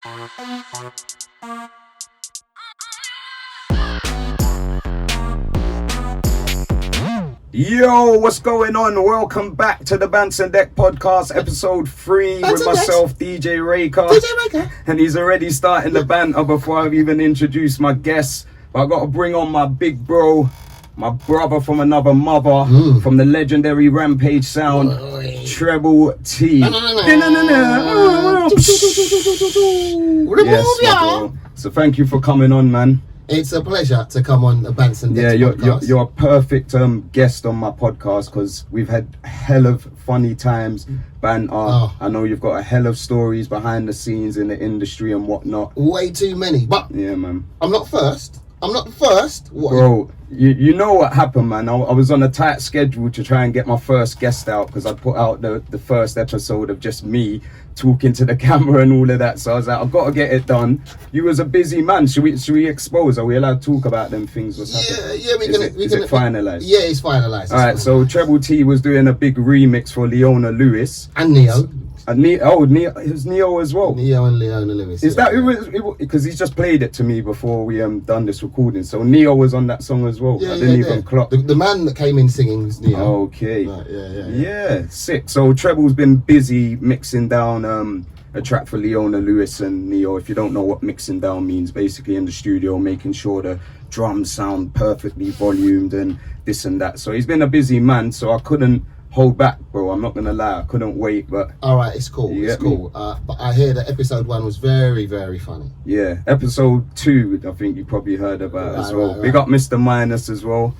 Yo, what's going on? Welcome back to the Bants and Deck podcast, episode 3 with myself, DJ Raker. And he's already starting the banter before I've even introduced my guests. But I've got to bring on my big bro, my brother from another mother, from the legendary Rampage sound, Treble T. Yes, so thank you for coming on, man. It's a pleasure to come on the Bants and Deck podcast. You're a perfect guest on my podcast because we've had hell of funny times, banter. I know you've got a hell of stories behind the scenes in the industry and whatnot. Way too many, but yeah, man. I'm not first. What? Bro, you know what happened, man. I was on a tight schedule to try and get my first guest out because I put out the first episode of just me talking to the camera and all of that. So I was like, I've got to get it done. You was a busy man. Should we expose? Are we allowed to talk about them things? What's happening? Yeah, Is it finalised? Yeah, it's finalised. All right, so Treble T was doing a big remix for Leona Lewis. And Neo. Neo, it was Neo as well. Neo and Leona Lewis. Is that because he's just played it to me before we done this recording? So Neo was on that song as well. Yeah, I didn't even clock. The man that came in singing was Neo. Okay. Right, Yeah, sick. So Treble's been busy mixing down a track for Leona Lewis and Neo. If you don't know what mixing down means, basically in the studio making sure the drums sound perfectly volumed and this and that. So he's been a busy man. So I couldn't hold back, bro. I'm not gonna lie, I couldn't wait. But all right, it's cool. It's cool. But I hear that episode 1 was very, very funny. Yeah, episode 2, I think you probably heard about as well. Right. We got Mr. Minus as well,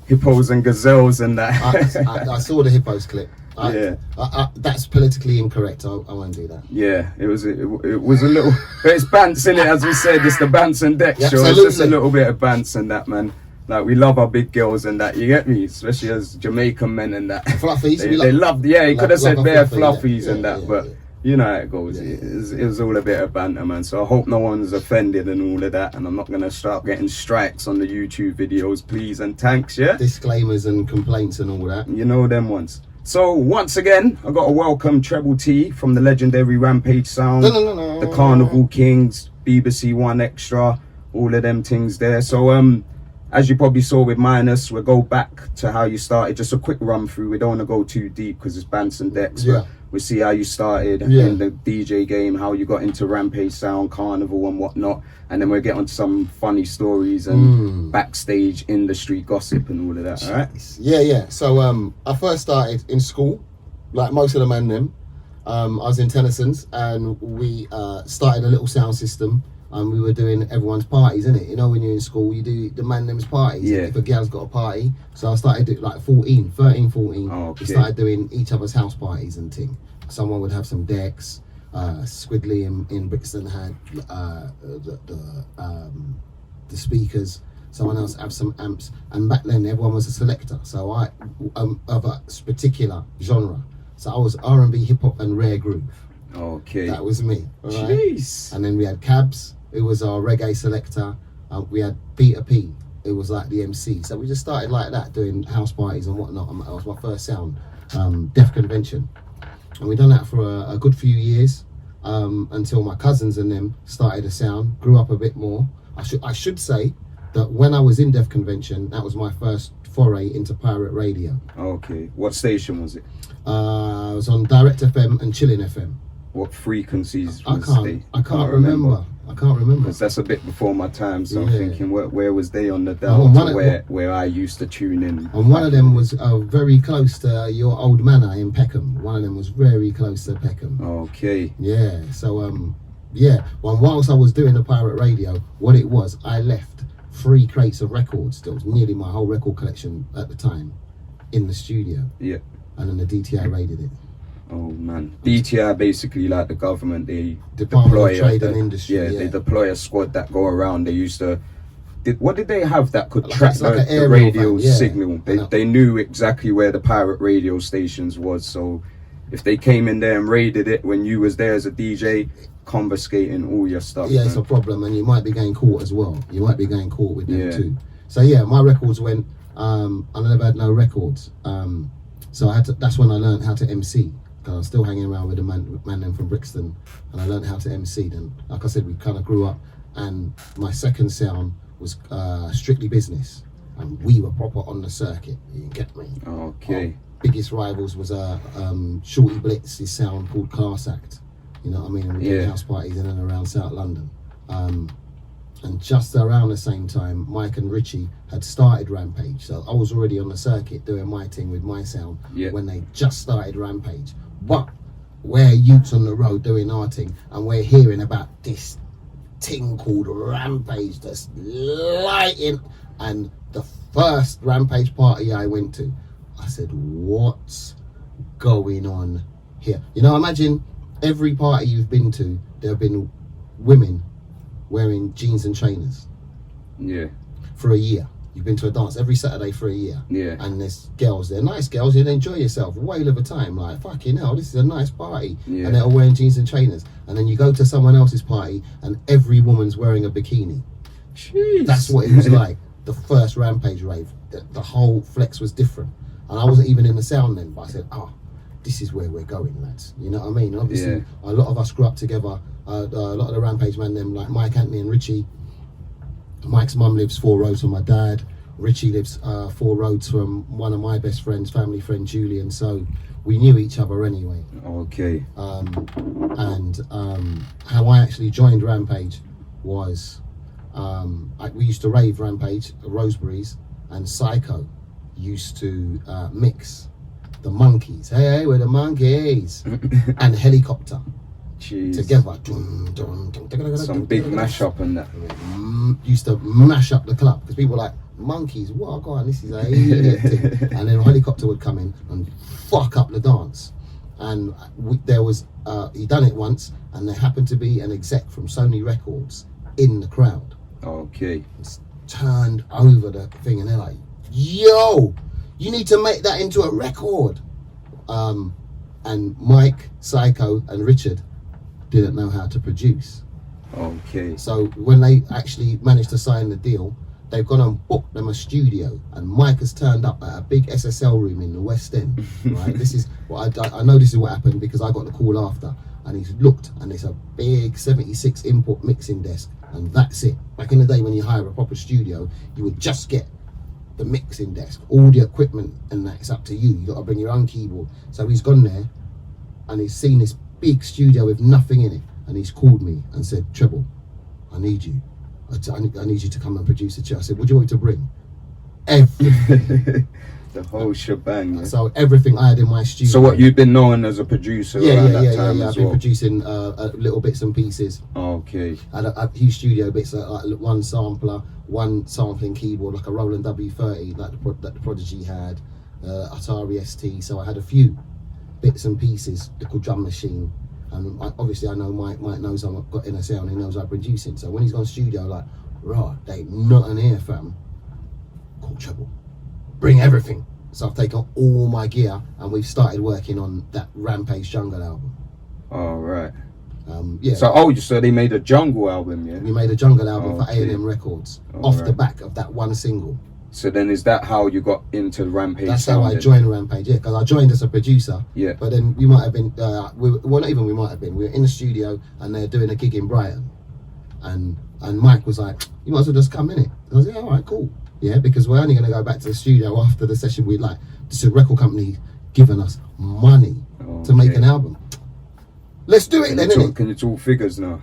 hippos and gazelles and that. I saw the hippos clip. That's politically incorrect. I won't do that. Yeah, it was a little, but it's Bants in it, as we said. It's the Bants and Deck show. Absolutely. It's just a little bit of Bants and that, man. Like, we love our big girls and that, you get me? Especially as Jamaican men and that. Fluffies. They love, he could have said bare fluffies yeah, and that, yeah, but you know how it goes. It was all a bit of banter, man. So I hope no one's offended and all of that, and I'm not going to start getting strikes on the YouTube videos, please and thanks, yeah? Disclaimers and complaints and all that. You know them ones. So once again, I got to welcome Treble T from the legendary Rampage sound, the Carnival Kings, BBC One Extra, all of them things there. So as you probably saw with Minus, we'll go back to how you started. Just a quick run through. We don't want to go too deep because it's Bants and Decks. Yeah. We'll see how you started in the DJ game, how you got into Rampage sound, Carnival and whatnot. And then we'll get on some funny stories and backstage industry gossip and all of that, all right? Yeah. So I first started in school, like most of the men them. I was in Tennyson's and we started a little sound system. We were doing everyone's parties, innit? You know, when you're in school, you do the man them's parties. Yeah. If a girl's got a party. So I started doing like 13, 14. Oh, okay. We started doing each other's house parties and thing. Someone would have some decks. Squiddly in Brixton had the speakers. Someone else had some amps. And back then, everyone was a selector. So I, of a particular genre. So I was R&B, hip hop and rare groove. Okay. That was me. Right? Jeez. And then we had Cabs, who was our reggae selector. We had Peter P, who was like the MC. So we just started like that, doing house parties and whatnot. And that was my first sound, Deaf Convention. And we done that for a good few years until my cousins and them started a sound, grew up a bit more. I should say that when I was in Deaf Convention, that was my first foray into pirate radio. Okay. What station was it? I was on Direct FM and Chillin' FM. What frequencies I can't remember. Because that's a bit before my time, so I'm thinking, where was they on the dial where I used to tune in? And one of them was very close to your old manor in Peckham. One of them was very close to Peckham. Okay. Yeah, so well, whilst I was doing the pirate radio, what it was, I left 3 crates of records. That was nearly my whole record collection at the time in the studio. Yeah. And then the DTI raided it. Oh man, DTI basically like the government. They Department of Trade and Industry. Yeah, they deploy a squad that go around. They used to. What did they have that could Like track the radio van, signal? They knew exactly where the pirate radio stations was. So if they came in there and raided it when you was there as a DJ, confiscating all your stuff. Yeah, it's a problem, and you might be getting caught as well. You might be getting caught with them too. So yeah, my records went. I never had no records. So I had to. That's when I learned how to MC. because I was still hanging around with the man them from Brixton, and I learned how to MC. Then, like I said, we kind of grew up, and my second sound was Strictly Business, and we were proper on the circuit. You get me? Okay. Our biggest rivals was Shorty Blitz's sound called Class Act. You know what I mean? And we did house parties in and around South London. And just around the same time, Mike and Richie had started Rampage. So I was already on the circuit doing my thing with my sound when they just started Rampage. But we're youths on the road doing our thing, and we're hearing about this thing called Rampage that's lighting. And the first Rampage party I went to, I said, what's going on here? You know, imagine every party you've been to, there have been women wearing jeans and trainers. Yeah. For a year. You've been to a dance every Saturday for a year. Yeah. And there's girls, they're nice girls, you'd enjoy yourself a whale of a time. Like, fucking hell, this is a nice party. Yeah. And they're all wearing jeans and trainers. And then you go to someone else's party and every woman's wearing a bikini. Jeez. That's what it was like. The first Rampage rave. The whole flex was different. And I wasn't even in the sound then, but I said, this is where we're going, lads. You know what I mean? Obviously, a lot of us grew up together. A lot of the Rampage man, them like Mike, Anthony and Richie. Mike's mum lives 4 roads from my dad. Richie lives 4 roads from one of my best friends, family friend Julian. So we knew each other anyway. Okay. And how I actually joined Rampage was we used to rave Rampage, Roseberries, and Psycho used to mix the Monkeys. Hey, we're the Monkeys. And Helicopter. Jeez. Together. Some big mashup and that. Used to mash up the club because people were like, Monkeys, what? God, this is a thing. And then a Helicopter would come in and fuck up the dance. And there was, he done it once, and there happened to be an exec from Sony Records in the crowd. Okay. It's turned over the thing, and they're like, yo, you need to make that into a record. And Mike, Psycho, and Richard didn't know how to produce. Okay. So when they actually managed to sign the deal, they've gone and booked them a studio, and Mike has turned up at a big SSL room in the West End. Right. This is what I know. This is what happened because I got the call after, and he's looked, and it's a big 76 input mixing desk, and that's it. Back in the day when you hire a proper studio, you would just get the mixing desk, all the equipment, and that's up to you. You got to bring your own keyboard. So he's gone there, and he's seen this big studio with nothing in it, and he's called me and said, Treble, I need you. I need you to come and produce a chair. I said, what do you want me to bring? Everything. The whole shebang. Yeah. So everything I had in my studio. So what, you'd been known as a producer around that time as I've been producing little bits and pieces. Okay. I had a huge studio bits, like one sampler, one sampling keyboard, like a Roland W30, like the Prodigy had, Atari ST. So I had a few bits and pieces, little drum machine. And obviously I know Mike knows I've got in a sound, he knows I'm producing. So when he's gone studio, like, right, they ain't nothing here, fam. Call Treble. Bring everything. So I've taken all my gear, and we've started working on that Rampage Jungle album. All right. Yeah. So they made a Jungle album, yeah? We made a Jungle album for A&M Records off the back of that one single. So then is that how you got into Rampage? That's how I joined Rampage, yeah, because I joined as a producer. Yeah. But then we might have been, we were in the studio and they're doing a gig in Brighton. And Mike was like, you might as well just come in it. I was like, yeah, all right, cool. Yeah, because we're only going to go back to the studio after the session. We'd like, this is a record company giving us money to make an album. Let's do it then, innit? Can you talk figures now?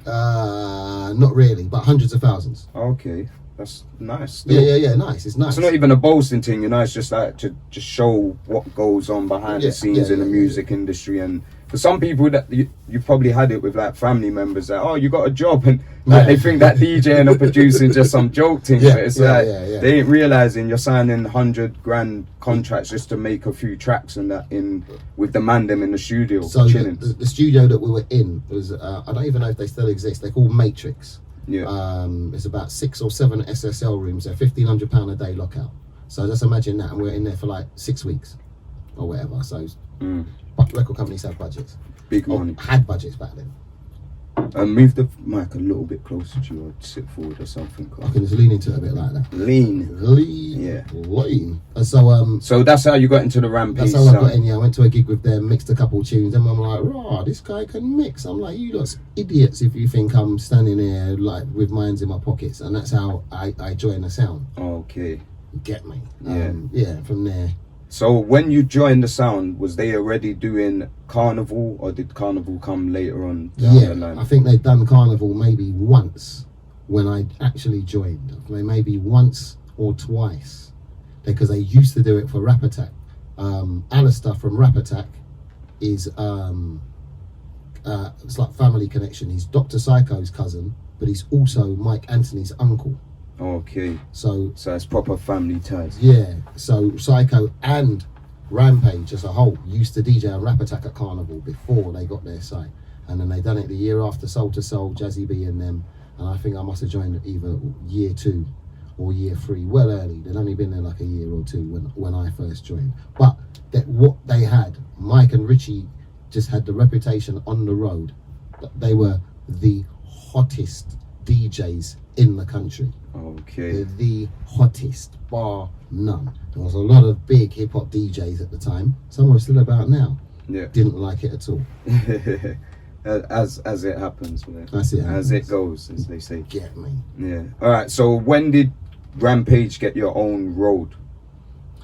Not really, but hundreds of thousands. Okay. That's nice. Still. Yeah, nice. It's nice. It's not even a boasting thing, you know. It's just like to just show what goes on behind the scenes in the music industry. And for some people, that you probably had it with like family members that, oh, you got a job, and like they think that DJing or producing just some joke thing. But it's they ain't realizing you're signing 100 grand contracts just to make a few tracks and that with the man them in the studio. So chilling. The studio that we were in was I don't even know if they still exist. They're called Matrix. Yeah. It's about 6 or 7 SSL rooms. They're £1,500 a day lockout. So just imagine that, and we're in there for like 6 weeks or whatever. So record companies have budgets. Big money. Had budgets back then. Move the mic a little bit closer to you, or sit forward or something. I can just lean into it a bit like that. Lean. Yeah. Lean. And so So that's how you got into the Rampage. That's how I got in. Yeah, I went to a gig with them, mixed a couple tunes, and I'm like, "Raw, this guy can mix." I'm like, "You lot idiots if you think I'm standing there like with mines in my pockets," and that's how I joined the sound. Okay. Get me? Yeah. From there. So when you joined the sound, was they already doing Carnival, or did Carnival come later on down the line? I think they'd done Carnival maybe once when I actually joined. Maybe once or twice, because they used to do it for Rap Attack. Alistair from Rap Attack is it's like family connection. He's Dr. Psycho's cousin, but he's also Mike Anthony's uncle. Okay. So it's proper family ties. Yeah. So Psycho and Rampage as a whole used to DJ and Rap Attack at Carnival before they got their site, and then they done it the year after Soul to Soul, Jazzy B and them, and I think I must have joined either year 2 or year 3, well early. They'd only been there like a year or 2 when I first joined. But what they had, Mike and Richie just had the reputation on the road that they were the hottest DJs in the country. Okay. They're the hottest, bar none. There was a lot of big hip hop DJs at the time. Some are still about now. Yeah. Didn't like it at all. as it happens, man. As it goes, as they say. Get me. Yeah. All right. So when did Rampage get your own road?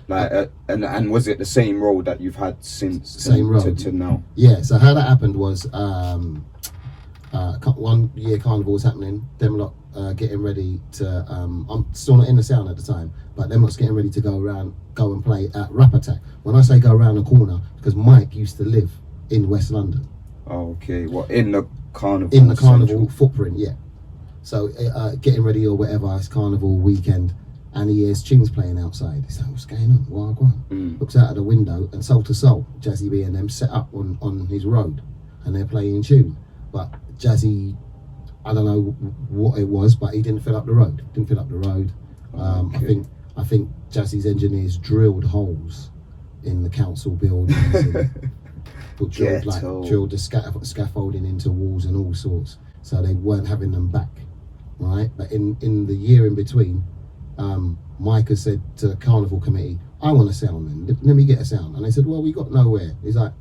Like, and was it the same road that you've had since to now? Yeah. So how that happened was 1 year Carnival was happening. Them lot getting ready to. I'm still not in the sound at the time, but them lot's getting ready to go and play at Rap Attack. When I say go around the corner, because Mike used to live in West London. Okay. What, in the Carnival? In the Carnival footprint, yeah. So getting ready or whatever, it's Carnival weekend, and he hears tunes playing outside. He's like, "What's going on? Why go on?" Looks out of the window, and Soul to Soul, Jazzy B and them set up on his road, and they're playing tune. But Jazzy, I don't know what it was, but he didn't fill up the road. Okay. I think Jazzy's engineers drilled holes in the council buildings. And drilled the scaffolding into walls and all sorts, so they weren't having them back, right? But in the year in between, Mike has said to the Carnival committee, "I want a sound, man. Let me get a sound." And they said, "Well, we got nowhere." He's like,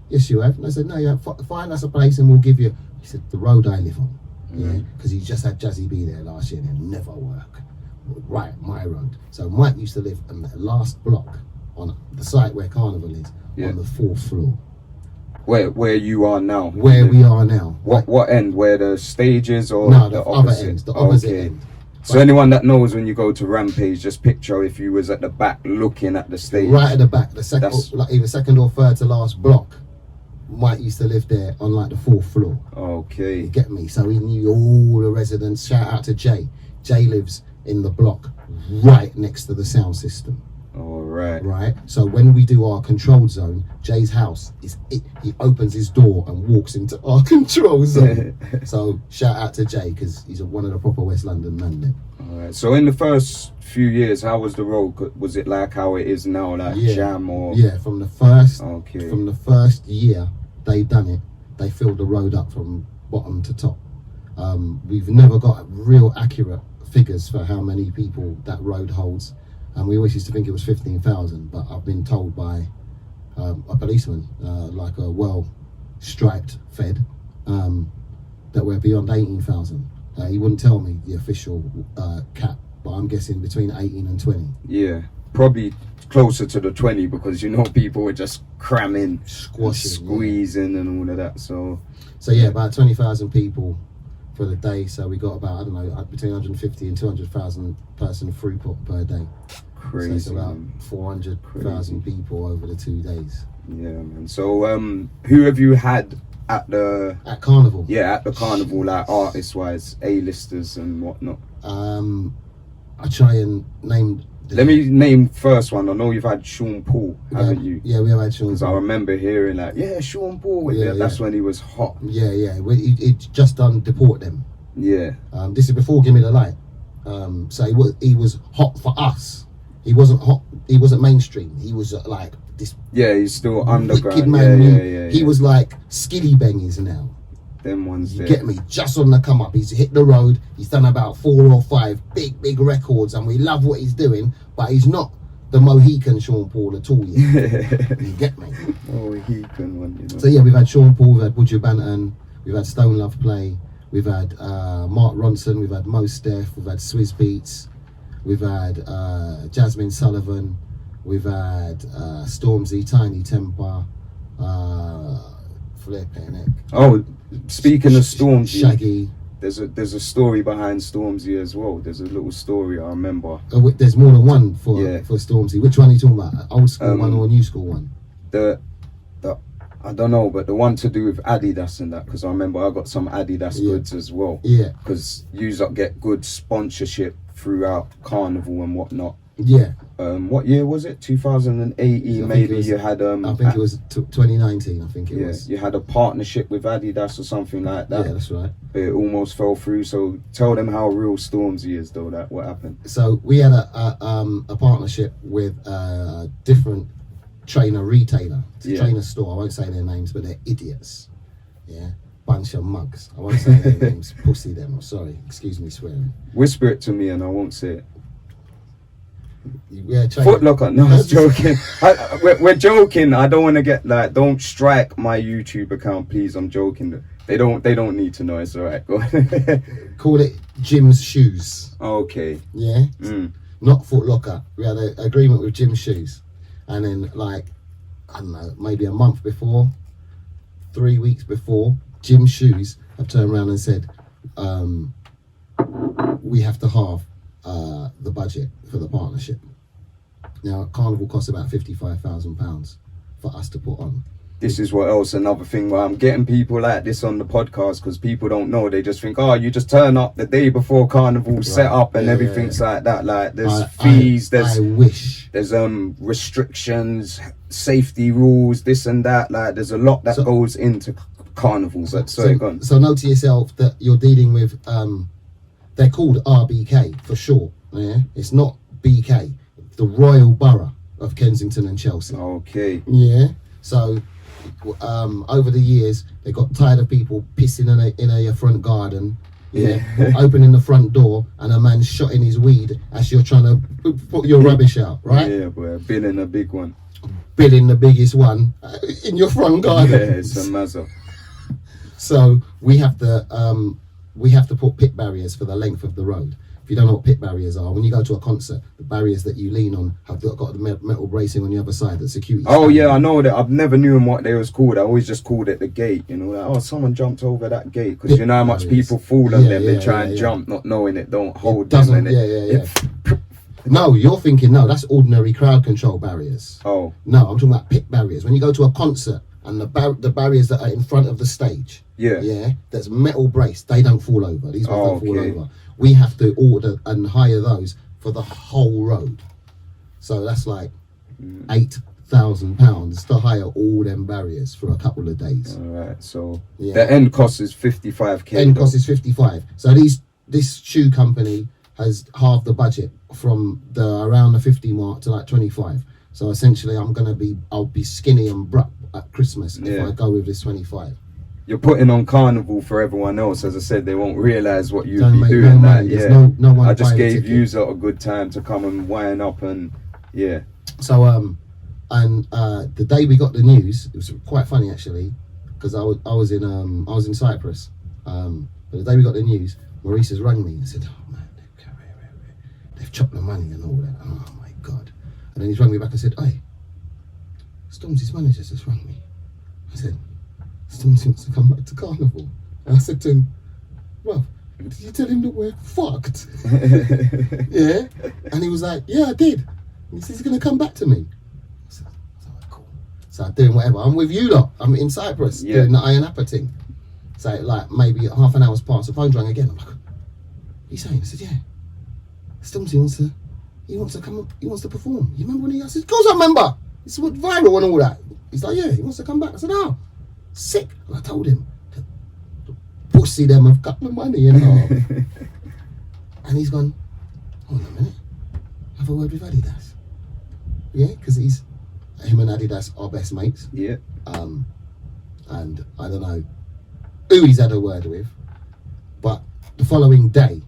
"Yes, you have." And I said, "No, yeah, find us a place and we'll give you." He said, "The road I live on." Yeah, because he just had Jazzy B there last year and it'll never work. Right, my road. So Mike used to live on the last block on the site where Carnival is, on the 4th floor. Where you are now? Where we are now. What end? Where the stage is, or no, the other opposite? end. The opposite end. So anyone that knows, when you go to Rampage, just picture if you was at the back looking at the stage. Right at the back, the second, like either second or third to last block. Mike used to live there on like the 4th floor. Okay. You get me? So he knew all the residents. Shout out to Jay. Jay lives in the block right next to the sound system. All right. Right. So when we do our control zone, Jay's house he opens his door and walks into our control zone. So shout out to Jay, because he's one of the proper West London men there. All right. So in the first few years, how was the road? Was it like how it is now, like jam or? Yeah, from the first year they done it, they filled the road up from bottom to top. We've never got real accurate figures for how many people that road holds. And we always used to think it was 15,000, but I've been told by a policeman, like a well-striped Fed, that we're beyond 18,000. He wouldn't tell me the official cap, but I'm guessing between 18 and 20. Yeah, probably closer to the 20, because people were just cramming, squashing, squeezing, and all of that. So yeah, about 20,000 people for the day. So we got about, I don't know, between 150 and 200,000 person throughput per day. Crazy. So it's about 400,000 people over the 2 days. Yeah, man. So who have you had at Carnival? Yeah, at the Carnival, like artist-wise, A-listers and whatnot. I try and name. Let me name first one. I know you've had Sean Paul, haven't you? Yeah, we have had Sean. Because I remember hearing Sean Paul. That's when he was hot. Yeah. He just done Deport Them. Yeah. This is before Give Me the Light. So he was hot for us. He wasn't hot. He wasn't mainstream. He was like this. Yeah, he's still underground. Man, yeah. He was like Skilly Bangers now. Them ones You there. get me? Just on the come up. He's hit the road. He's done about 4 or 5 big records, and we love what he's doing. But he's not the Mohican Sean Paul at all yet. You get me? Mohican one, you know. So yeah, we've had Sean Paul, we've had Woodrow Banton, we've had Stone Love Play, we've had Mark Ronson, we've had Mos Def, we've had Swizz Beats, we've had Jasmine Sullivan, we've had Stormzy, Tiny Temper, flipping it. Oh, speaking of Stormzy, Shaggy. there's a story behind Stormzy as well. There's a little story I remember. There's more than one for Stormzy. Which one are you talking about? Old school one or new school one? The I don't know, but the one to do with Adidas and that, because I remember I got some Adidas goods as well. Yeah. Because you get good sponsorship throughout Carnival and whatnot. Yeah. What year was it? 2018 maybe. You had I think it was 2019. I think it was. You had a partnership with Adidas or something like that. Yeah, that's right. It almost fell through. So tell them how real Stormzy is, though. That what happened? So we had a partnership with a different retailer, trainer store. I won't say their names, but they're idiots. Yeah. Bunch of mugs. I won't say their names. Pussy them. I'm sorry. Excuse me swearing. Whisper it to me and I won't say it. Yeah, Foot Locker. No, I was joking. We're joking. I don't want to get don't strike my YouTube account, please. I'm joking. They don't need to know. It's alright. Go ahead. Call it Jim's Shoes. Okay. Yeah. Not Foot Locker. We had an agreement with Jim's Shoes, and then I don't know, maybe a month before, 3 weeks before, Jim's Shoes have turned around and said, we have to halve the budget for the partnership. Now, Carnival costs about £55,000 for us to put on. This is what else, another thing where I'm getting people like this on the podcast, because people don't know. They just think, you just turn up the day before Carnival, set up and everything's like that. Like there's fees, there's restrictions, safety rules, this and that. Like there's a lot that goes into Carnival. So note to yourself that you're dealing with they're called RBK for short. Yeah, it's not BK, the Royal Borough of Kensington and Chelsea. Okay. Yeah. So over the years, they got tired of people pissing in a front garden. Yeah. Opening the front door and a man shotting his weed as you're trying to put your rubbish out. Right. Yeah, boy. Billing a big one. Billing the biggest one in your front garden. Yeah, it's a mazza. So we have to put pit barriers for the length of the road. If you don't know what pit barriers are, when you go to a concert, the barriers that you lean on have got the metal bracing on the other side that security. Oh yeah, I know that. I've never knew what they was called. I always just called it the gate. You know, like, someone jumped over that gate, because you know how much people fall on them. They try and jump, not knowing it don't hold them. No, you're thinking that's ordinary crowd control barriers. Oh no, I'm talking about pit barriers. When you go to a concert and the barriers that are in front of the stage, that's metal braced. They don't fall over. These ones don't fall over. We have to order and hire those for the whole road. So that's like £8,000 to hire all them barriers for a couple of days. All right. So the end cost is 55k. End cost is 55. So this shoe company has halved the budget from around the 50 mark to like 25. So essentially, I'll be skinny and bruck at Christmas if I go with this 25. You're putting on Carnival for everyone else. As I said, they won't realise what you'd be doing. No one I just gave you a good time to come and wind up and So the day we got the news, it was quite funny actually, because I was in Cyprus. But the day we got the news, Maurice has rang me and said, "Oh man, they've chopped the money and all that." Oh my god! And then he's rang me back and said, "Hey, Stormzy's manager just rang me." I said, "Stormzy wants to come back to Carnival." And I said to him, "Well, did you tell him that we're fucked?" Yeah. And he was like, "Yeah, I did." And he says he's gonna come back to me. I said, "Cool." So I'm doing whatever. I'm with you lot. I'm in Cyprus doing the Ayia Napa thing. So like maybe half an hour's passed, the phone rang again. I'm like, "What are you saying?" I said, "Yeah, Stormzy wants to come. He wants to perform. You remember when I said, "Of course I remember. It's viral and all that." He's like, "Yeah, he wants to come back." I said, "Oh, sick." And I told him, the pussy them have cut the money, you know. And he's gone, "Hold on a minute, have a word with Adidas." Yeah, because him and Adidas are best mates. Yeah. And I don't know, who he's had a word with, but the following day,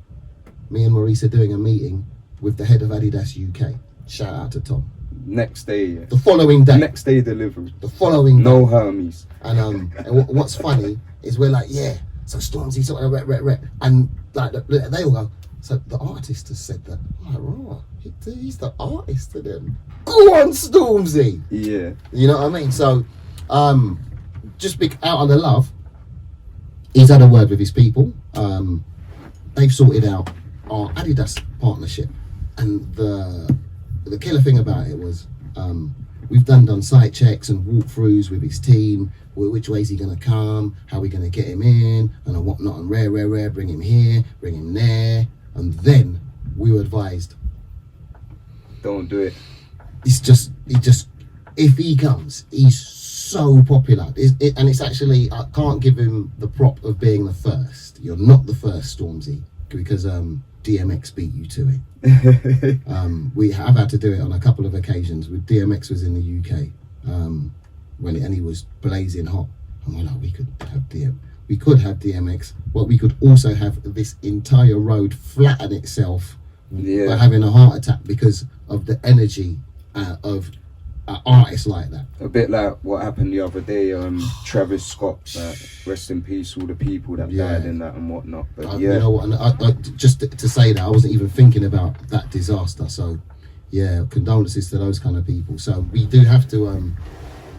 me and Maurice are doing a meeting with the head of Adidas UK. Shout out to Tom. Next day, yeah. The following day. Next day delivery. The following no day. Hermes. And what's funny is we're like, yeah, so Stormzy sort of rep. And like they all go, so the artist has said that. I'm like, right, he's the artist to them. Go on, Stormzy. Yeah. You know what I mean? So, just out of the love, he's had a word with his people. They've sorted out our Adidas partnership, and the killer thing about it was we've done site checks and walkthroughs with his team. Which way is he going to come? How are we going to get him in? And whatnot, and rare, bring him here, bring him there. And then we were advised, don't do it. If he comes, he's so popular. And it's actually, I can't give him the prop of being the first. You're not the first, Stormzy, because DMX beat you to it. We have had to do it on a couple of occasions. With DMX was in the UK. And he was blazing hot, and we're like, we could have DMX, but we could also have this entire road flatten itself by having a heart attack because of the energy of artists like that. A bit like what happened the other day, Travis Scott, rest in peace all the people that died in that and whatnot. But you know what, and I just to say that, I wasn't even thinking about that disaster, so yeah, condolences to those kind of people. So we do have to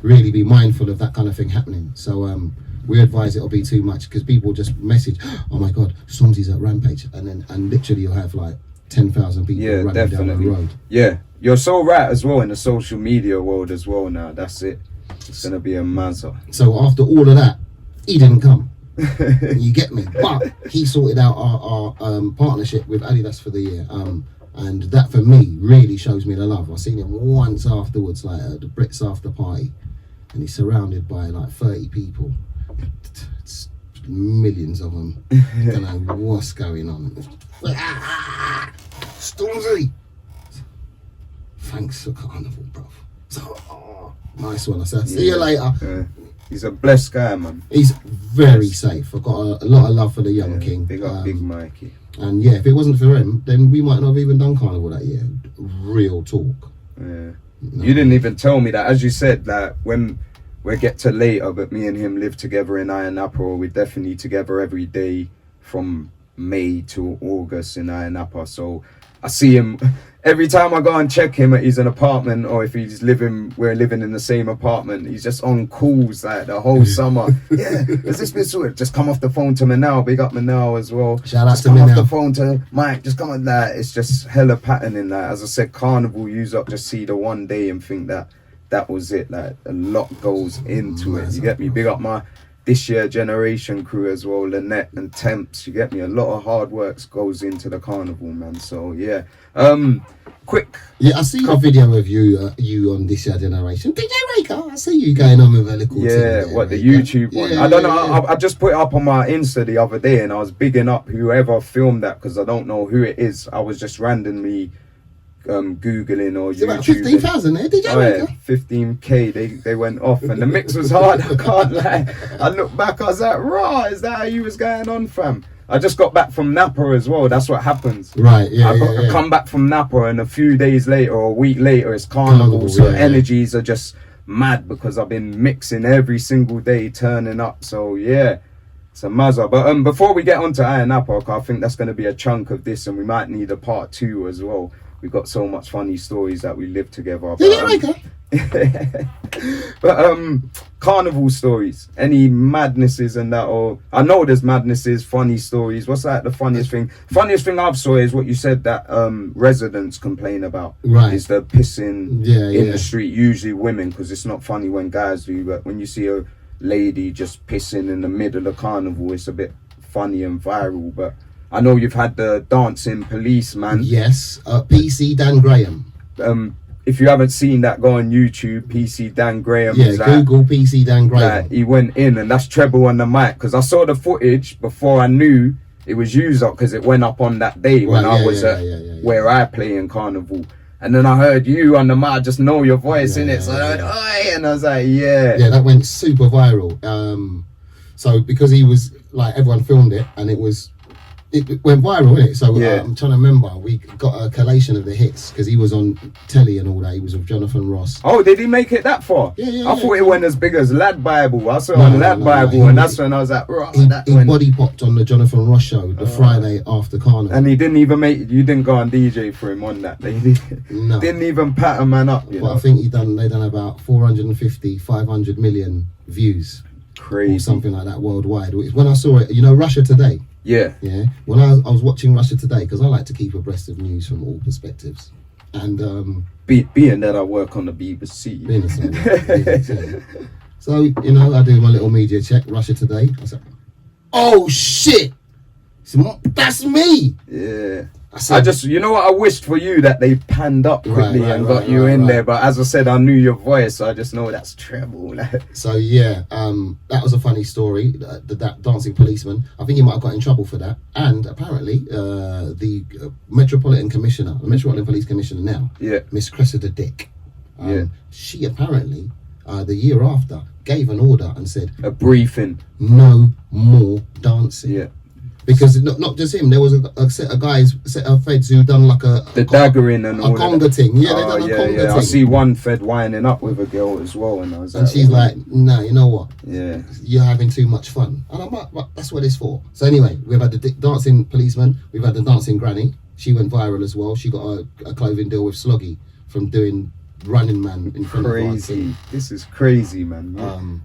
really be mindful of that kind of thing happening. So we advise it'll be too much, because people just message, oh my god, Stormzy's at Rampage, and literally you'll have like 10,000 people running down the road. Yeah, you're so right as well in the social media world as well now. That's it. It's gonna be a mazza. So after all of that, he didn't come. You get me? But he sorted out our partnership with Adidas for the year. And that for me really shows me the love. I've seen him once afterwards, like at the Brits after party, and he's surrounded by like 30 people. It's millions of them. Don't know what's going on. Stormzy, thanks for Carnival, bro. So, nice one. I said, see you later. He's a blessed guy, man. He's very safe. I've got a lot of love for the young king. Big up, Big Mikey. And yeah, if it wasn't for him, then we might not have even done Carnival that year. Real talk. Yeah. No. You didn't even tell me that. As you said, that when we'll get to later, but me and him live together in Ayia Napa, or we're definitely together every day from May to August in Ayia Napa. So I see him every time I go and check him at his apartment, or if we're living in the same apartment, he's just on calls like the whole summer. Yeah, has this been sorted? Just come off the phone to Manal, big up Manal as well. Shout out just to come Manal. off the phone to Mike, just come on that. It's just hella pattern in that. As I said, Carnival, use up just see the one day and think that was it. Like a lot goes into it. You get me? Big up my this year generation crew as well, Lynette and Temps, you get me? A lot of hard work goes into the Carnival, man. So yeah, quick. Yeah, I see a video of you on This Year Generation. DJ Raker, I see you going on with a little team what, the YouTube one? I don't know, I just put it up on my Insta the other day, and I was bigging up whoever filmed that, because I don't know who it is. I was just randomly Googling or YouTube. About 15,000 there, DJ Raker? 15k, they went off, and the mix was hard, I can't lie. I look back, I was like, raw, is that how you was going on, fam? I just got back from Napa as well. That's what happens. Right, yeah, I come back from Napa, and a few days later or a week later, it's Carnival. So energies are just mad, because I've been mixing every single day, turning up. So yeah, it's a mazza. But before we get on to Ayia Napa, I think that's going to be a chunk of this, and we might need a part 2 as well. We've got so much funny stories that we live together. But Carnival stories, any madnesses and that, or I know there's madnesses, funny stories. What's like the funniest thing? Funniest thing I've saw is what you said that residents complain about. Right. Is the pissing in the street, usually women, because it's not funny when guys do, but when you see a lady just pissing in the middle of Carnival, it's a bit funny and viral. But I know you've had the dancing policeman. Yes, PC Dan Graham. If you haven't seen that, go on YouTube, PC Dan Graham. Yeah, Google PC Dan Graham. He went in, and that's Treble on the mic, because I saw the footage before I knew it was used up, because it went up on that day when I was at where I play in Carnival. And then I heard you on the mic, I just know your voice in it. So I heard, oi, and I was like, yeah. Yeah, that went super viral. So because he was like, everyone filmed it, and it went viral, innit? So I'm trying to remember, we got a collation of the hits because he was on telly and all that. He was with Jonathan Ross. Oh, did he make it that far? Yeah. I thought it went as big as Lad Bible. I saw it on Lad Bible, and that's when I was like, he body popped on the Jonathan Ross show the Friday after Carnival. And he didn't even you didn't go on DJ for him on that. They didn't even pat a man up. But I think they done about 450, 500 million views. Crazy. Or something like that worldwide. When I saw it, Russia Today. Yeah. When I was watching Russia Today, because I like to keep abreast of news from all perspectives, and being that I work on the BBC, so I do my little media check. Russia Today. I said, "Oh shit, that's me." Yeah. I just, what, I wished for you that they panned up quickly and got you in there. But as I said, I knew your voice, so I just know that's Treble. So that was a funny story. That dancing policeman, I think he might have got in trouble for that. And apparently, the Metropolitan Police Commissioner now, Miss Cressida Dick, she apparently, the year after, gave an order and said, a briefing, no more dancing. Yeah. Because not just him, there was a set of feds who done like the daggering and all conga thing. Yeah, they done a conga thing. I see one fed winding up with a girl as well, and I was she's like, no, you know what? Yeah, you're having too much fun. And I'm like, well, that's what it's for. So anyway, we've had the dancing policeman, we've had the dancing granny. She went viral as well. She got a clothing deal with Sloggy from doing Running Man in front of Crazy. This is crazy, man.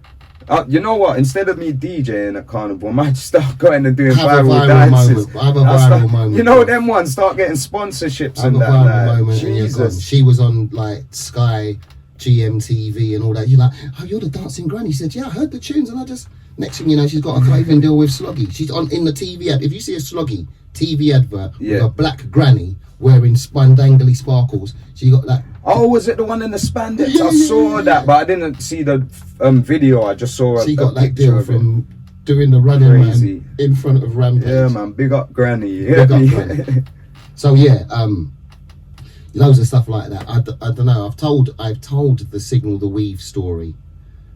You know what? Instead of me DJing at Carnival, I might just start going and doing viral dances. Have a viral moment. You know them ones, start getting sponsorships have and a viral moment. Jesus. She was on like Sky, GMTV and all that. You're like, oh, you're the dancing granny. She said, yeah, I heard the tunes, and I just, next thing you know, she's got a clothing deal with Sloggy. She's in the TV ad. If you see a Sloggy TV advert with a black granny wearing spandangly sparkles, she got that. Oh, was it the one in the spandex? I saw that, but I didn't see the video. I just saw she got that deal from doing the Running Man in front of Rampage. Yeah, man, big up Granny. Big up Granny. So loads of stuff like that. I don't know. I've told the Signal the Weave story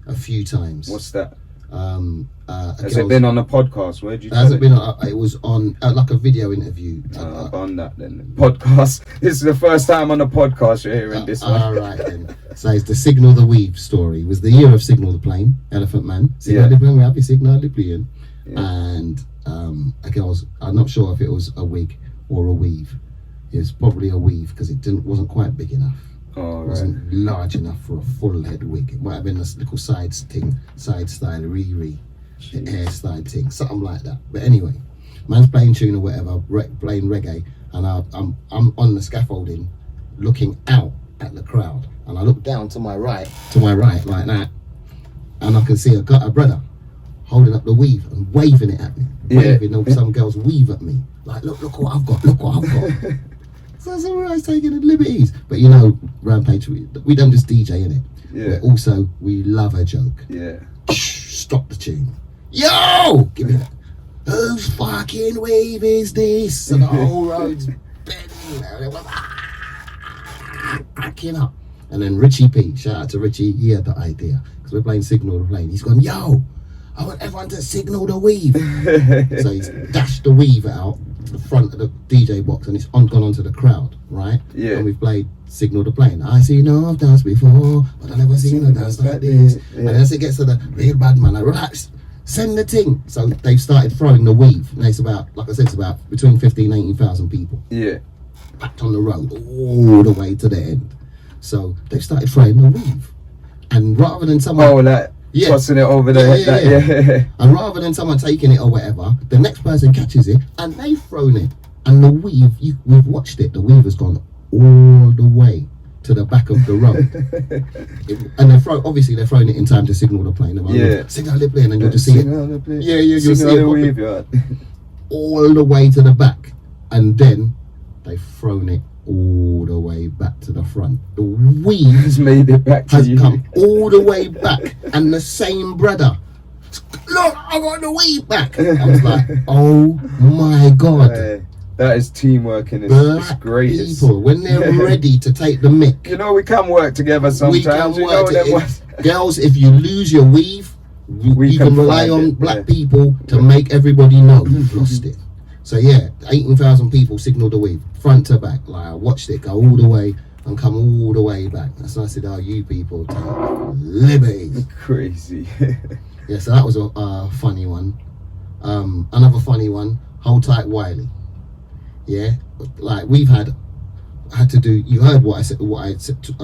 a few times. What's that? Has it been on a podcast? Where did you? Has it been? It was on like a video interview. On that then podcast. This is the first time on a podcast you're hearing this one. All right then. So it's the Signal the Weave story. It was the year of Signal the Plane, Elephant Man. Signal the Plane, we have a Signal the Plane, and a girl's. I'm not sure if it was a wig or a weave. It was probably a weave because it wasn't quite big enough. Oh, it wasn't large enough for a full head wig. It might have been a little side style, Riri, hairstyle thing, something like that. But anyway, man's playing tune or whatever, playing reggae, and I'm on the scaffolding, looking out at the crowd, and I look down to my right like that, and I can see a brother holding up the weave and waving it at me, waving some girls weave at me, like look what I've got, So that's all right, taking the liberties. But Rampage, we don't just DJ in it. Yeah. But we love a joke. Yeah. Stop the tune. Yo! Give me that. Whose fucking wave is this? And the whole road's bending. And it was cracking up. And then Richie P, shout out to Richie, he had the idea. Because we're playing Signal the Plane. He's gone, yo, I want everyone to signal the weave. So he's dashed the weave out the front of the DJ box and it's gone onto the crowd, right? Yeah. And we've played Signal the Plane. I see no I've danced before, but I never seen a dance like this. Yeah. And as it gets to the real bad man, I relax, send the ting. So they've started throwing the weave. And it's about, like I said, it's about between 15,000 and 18,000 people. Yeah. Packed on the road all the way to the end. So they've started throwing the weave. And rather than someone tossing it over there. And rather than someone taking it or whatever, the next person catches it and they've thrown it. And the weave, we've watched it, the weave has gone all the way to the back of the road. And they're throwing it in time to signal the plane. Signal the plane, and you'll just see it. You'll see it all the way to the back. And then they've thrown it all the way back to the front. The weave has made it back to you. Come all the way back, and the same brother, look, I got the weave back. I was like, oh my god. That is teamwork in its greatest. People, when they're ready to take the mick. We can work together sometimes. We can work together. Girls, if you lose your weave, You can rely on black people to make everybody know you've lost it. So yeah, 18,000 people signalled the wave, front to back. Like I watched it go all the way and come all the way back. That's when I said, "Oh, you people take liberties." Crazy. Yeah, so that was a funny one. Another funny one. Hold tight, Wiley. Yeah, like we've had to do. You heard what I said. What I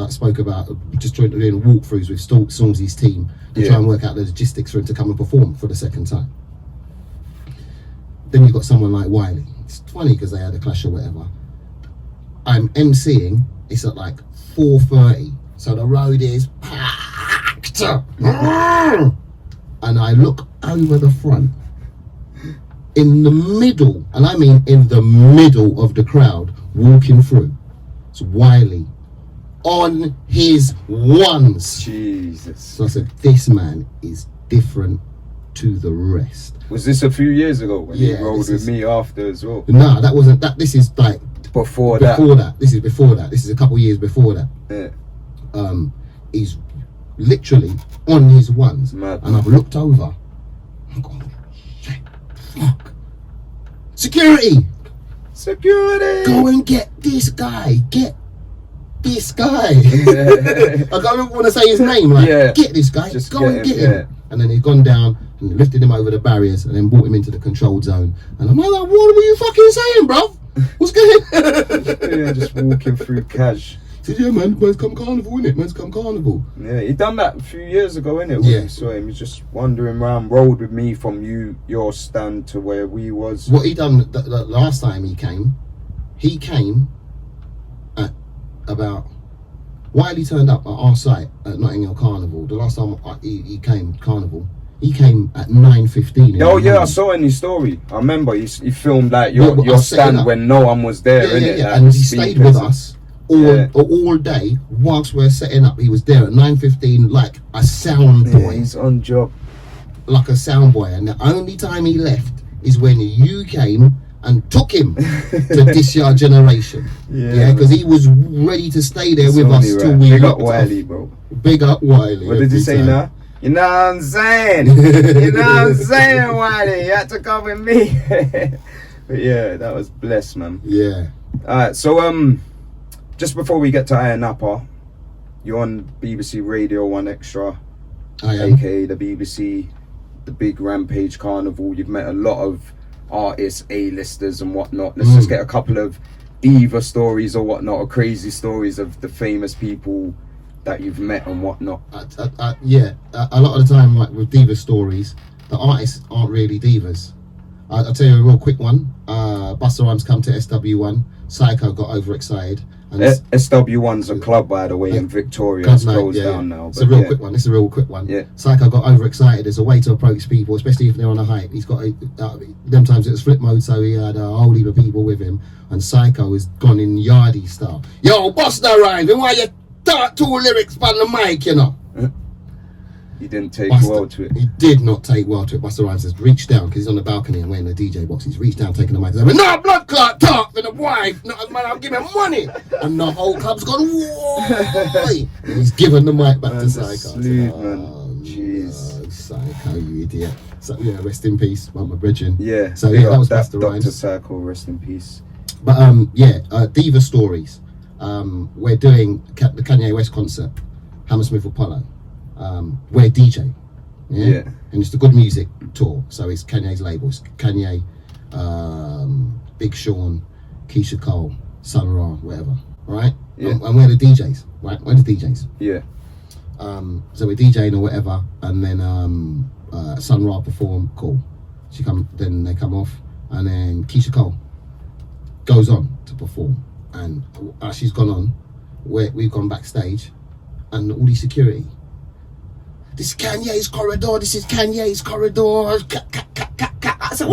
spoke about. Just trying to do walkthroughs with Stormzy's team to try and work out the logistics for him to come and perform for the second time. Then you've got someone like Wiley. It's funny because they had a clash or whatever. I'm emceeing. It's at like 4:30, so the road is packed. And I look over the front. In the middle, and I mean in the middle of the crowd, walking through, it's Wiley on his ones. Jesus. So I said, this man is different to the rest. Was this a few years ago when he rolled with me after as well? No, that wasn't that. This is like before that. This is before that. This is a couple of years before that. Yeah. He's literally on his ones. Mad. And I've looked over. I'm going, shit, fuck. Security! Go and get this guy. Get this guy. I don't want to say his name. Like, get this guy. Just go and get him. Yeah. And then he's gone down and lifted him over the barriers and then brought him into the controlled zone. And I'm like, what were you fucking saying, bro? What's going on? Yeah, just walking through cash. He said, yeah, man, man's come Carnival, innit? Man's come Carnival. Yeah, he done that a few years ago, innit? When you saw him, he's just wandering around, rolled with me from your stand to where we was. What he done the last time he came at about, while he turned up at our site at Notting Hill Carnival, the last time he came Carnival, he came at 9:15. Oh yeah, I saw in his story. I remember he filmed like your stand when no one was there, innit? Yeah. And he stayed with us all day whilst we're setting up. He was there at 9:15 like a sound boy. Yeah, he's on job. Like a sound boy. And the only time he left is when you came and took him to This Year Generation. Yeah, because he was ready to stay there with us till we Big up Wiley, bro. Big up Wiley. What did you say now? You know what I'm saying? You know what I'm saying, Wiley? You had to come with me. But yeah, that was blessed, man. Yeah. Alright, so just before we get to Ayia Napa, you're on BBC Radio 1 Extra, aka the BBC, the big Rampage Carnival. You've met a lot of artists, A-listers and whatnot. Let's just get a couple of diva stories or whatnot, or crazy stories of the famous people that you've met and whatnot. A lot of the time, like with diva stories, the artists aren't really divas. I'll tell you a real quick one. Busta Rhymes come to SW1. Psycho got overexcited. And SW1's a club, by the way, in Victoria. It's closed down now. It's a real quick one. This is a real quick one. Yeah. Psycho got overexcited. There's a way to approach people, especially if they're on a hype. He's got them times it was flip mode, so he had a whole heap of people with him. And Psycho has gone in Yardie style. Yo, Busta Rhymes, why you start 2 lyrics on the mic, you know? He didn't take well to it. He did not take well to it. Busta Rhymes has reached down because he's on the balcony and wearing the DJ box. He's reached down, taking the mic. He's like, no blood clot talk for the wife. No, man, I'm giving money. And the whole club's gone, whoa. And he's given the mic back to Psycho. Jeez. No, Psycho, you idiot. So yeah, rest in peace, my brethren. Yeah. So yeah, that was Busta Rhymes. Dr. Psycho, rest in peace. But diva stories. We're doing the Kanye West concert, Hammersmith Apollo. We're DJ, and it's the Good Music tour, so it's Kanye's label. It's Kanye, Big Sean, Keisha Cole, Sun Ra, whatever, right? And we're the DJs, right? We're the DJs. Yeah. So we're DJing or whatever, and then Sun Ra perform, cool. Then they come off, and then Keisha Cole goes on to perform, and as she's gone on, we've gone backstage, and all the security. This is Kanye's corridor. This is Kanye's corridor. I said,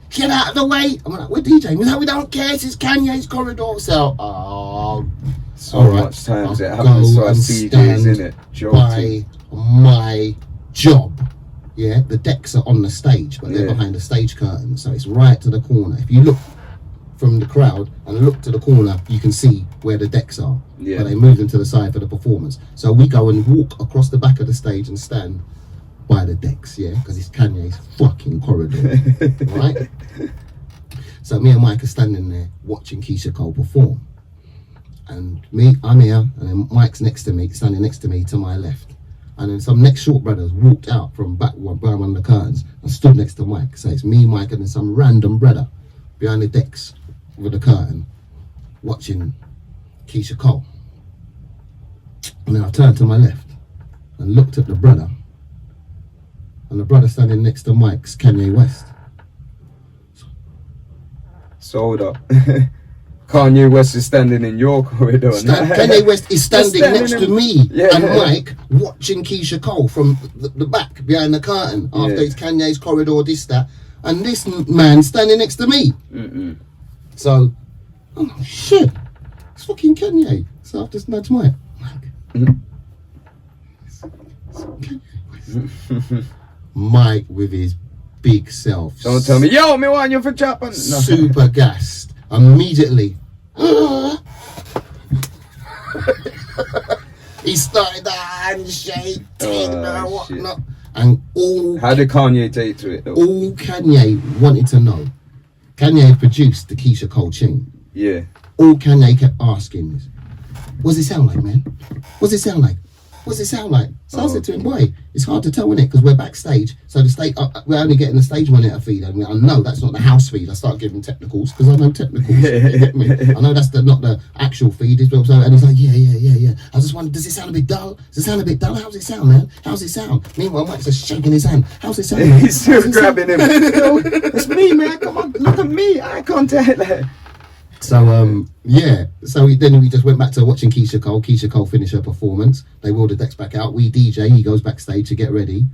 get out of the way. I'm like, we're DJing. We don't care. This is Kanye's corridor. So, much times it happens to us DJs, innit? By my job. Yeah, the decks are on the stage, but they're behind the stage curtain. So it's right to the corner. If you look from the crowd and look to the corner, you can see where the decks are. But they move them to the side for the performance. So we go and walk across the back of the stage and stand by the decks, yeah, because it's Kanye's fucking corridor, right? So me and Mike are standing there watching Keisha Cole perform. And I'm here, and then Mike's next to me, standing next to me to my left. And then some next short brothers walked out from behind one of the curtains and stood next to Mike. So it's me, Mike, and then some random brother behind the decks with the curtain watching Keisha Cole. And then I turned to my left and looked at the brother. And the brother standing next to Mike's Kanye West. So hold up. Kanye West is standing in your corridor. Kanye West is standing next to me and Yeah. Mike watching Keisha Cole from the back behind the curtain after it's Kanye's corridor, this, that. And this man standing next to me. So, oh shit, it's fucking Kanye. So I've just nudged Mike. Mike with his big self. Don't tell me, yo, me want you for chopping. Super gassed. Immediately. He started the handshake thing and whatnot. And all... How did Kanye take to it though? All Kanye wanted to know. Kanye produced the Keisha Cole tune. Yeah. All Kanye kept asking is, what's it sound like, man? What's it sound like? What's it sound like? So I said to him, boy, it's hard to tell, innit? Because we're backstage. So the stage, we're only getting the stage monitor feed. And I know that's not the house feed. I start giving technicals because I know technicals. You get me? I know that's not the actual feed. So, and he's like, yeah. I just wondered, does it sound a bit dull? Does it sound a bit dull? How's it sound, man? How's it sound? Meanwhile, Mike's just shaking his hand. How's it sound, man? He's still grabbing him. Yo, it's me, man. Come on, look at me. Eye contact. So so then we just went back to watching Keisha Cole finish her performance. They wheel the decks back out, we DJ, he goes backstage to get ready,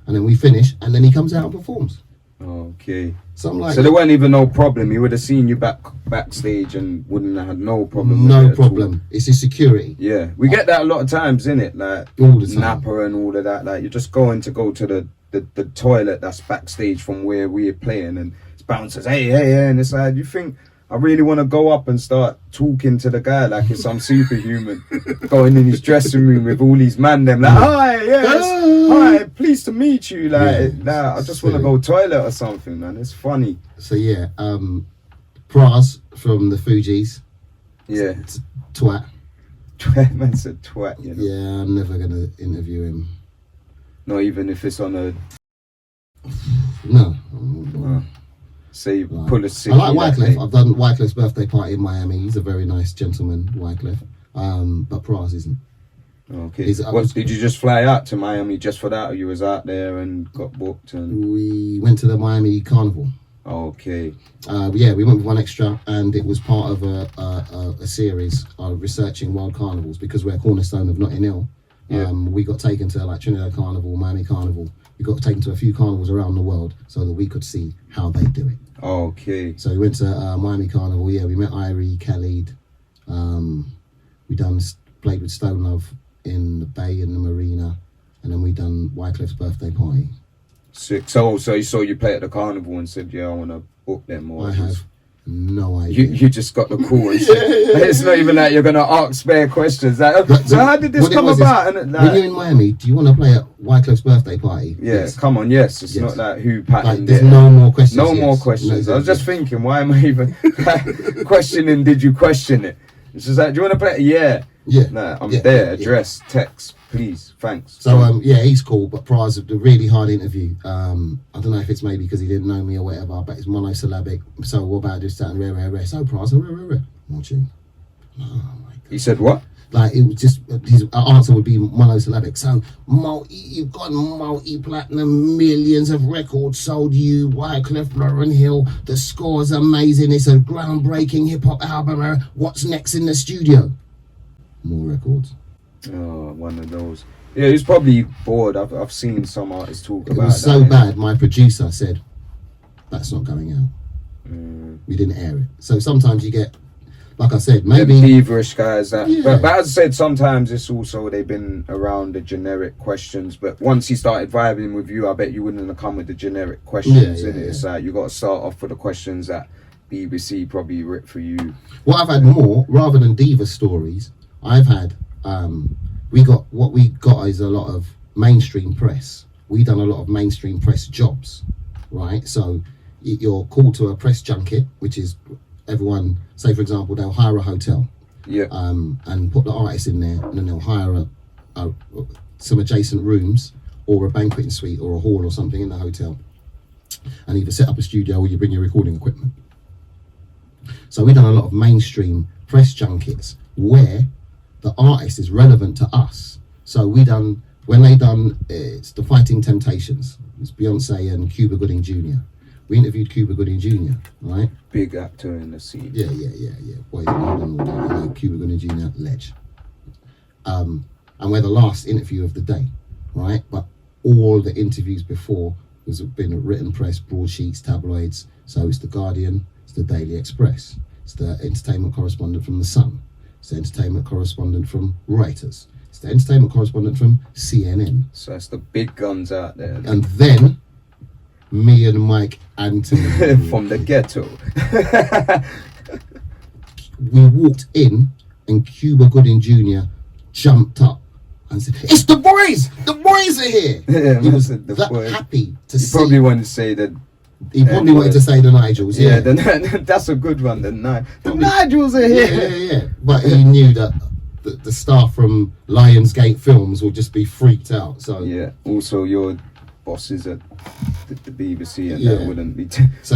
and then we finish, and then he comes out and performs. Okay. So I'm like, so there weren't even no problem. He would have seen you backstage and wouldn't have had no problem. No problem. It's his security. Yeah, we get that a lot of times, innit? Like all the time. Napa and all of that. Like you're just going to go to the toilet that's backstage from where we're playing, and it's bouncers, hey, and it's like you think, I really want to go up and start talking to the guy like it's some superhuman, going in his dressing room with all these man them like, hi, pleased to meet you. Like, I just want to go toilet or something, man. It's funny. So yeah, Praz from the Fugees. Yeah. Twat. Man said twat, you know. Yeah, I'm never gonna interview him. Not even if it's on a. No. Say pull a sick. I like Wycliffe. I've done Wycliffe's birthday party in Miami. He's a very nice gentleman, Wycliffe. But Praz isn't. Okay. Did you just fly out to Miami just for that, or you was out there and got booked? And we went to the Miami Carnival. Okay. We went with one extra, and it was part of a series researching wild carnivals because we're a cornerstone of Notting Hill. Yeah. We got taken to like Trinidad Carnival, Miami Carnival. We got taken to a few carnivals around the world so that we could see how they do it. Okay. So we went to Miami Carnival. Yeah, we met Irie, Khalid. We played with Stone Love in the Bay and the Marina, and then we done Wycliffe's birthday party. Sick. So you saw you play at the carnival and said, yeah, I want to book them. Or I have no idea. You just got the call and shit. It's not even like you're gonna ask spare questions. Like, so how did this come about? And when you're in Miami, do you want to play at Wycliffe's birthday party? Yeah, yes. Come on, yes. It's not like who patterned there's it. no more questions. No more questions. I was just thinking, why am I even questioning? Did you question it? It's just like, do you want to play? Yeah. Nah, I'm there. Address, text, please, thanks. So he's cool, but Praz, a really hard interview. I don't know if it's maybe because he didn't know me or whatever, but it's monosyllabic. So what about this, that, and rare. So Praz, rare. Watching. Oh my God. He said what? Like it was just his answer would be monosyllabic. So you've got multi-platinum, millions of records sold. You Wycliffe, Lauryn Hill. The score's amazing. It's a groundbreaking hip hop album. What's next in the studio? More records. Oh, one of those. Yeah, he's probably bored. I've seen some artists talk about it. It was so bad. My producer said, "That's not going out." We didn't air it. So sometimes you get. Like I said, maybe feverish guys. But as I said, sometimes it's also they've been around the generic questions. But once he started vibing with you, I bet you wouldn't have come with the generic questions. It's like you got to start off with the questions that BBC probably writ for you. Well, I've had more rather than diva stories. I've had what we got is a lot of mainstream press we done a lot of mainstream press jobs, right? So you're called to a press junket, which is everyone, say for example, they'll hire a hotel, and put the artist in there, and then they'll hire some adjacent rooms or a banqueting suite or a hall or something in the hotel, and either set up a studio or you bring your recording equipment. So we've done a lot of mainstream press junkets where the artist is relevant to us. So when they done it's the Fighting Temptations, it's Beyonce and Cuba Gooding Jr. We interviewed Cuba Gooding Jr., right? Big actor in the scene. Yeah. Boys, Cuba Gooding Jr., ledge. And we're the last interview of the day, right? But all the interviews before has been written press, broadsheets, tabloids. So it's the Guardian, it's the Daily Express, it's the entertainment correspondent from the Sun, it's the entertainment correspondent from Reuters, it's the entertainment correspondent from CNN. So it's the big guns out there. And then me and Mike Anthony from the ghetto. We walked in and Cuba Gooding Jr. jumped up and said, "It's the boys! The boys are here!" Yeah, he was that that happy to see. He probably wanted to say that. He probably wanted to say the Nigels. Yeah, that's a good one. The Nigels are here. Yeah. But he knew that the staff from Lionsgate Films would just be freaked out. So yeah. Also, your bosses at the BBC and that wouldn't be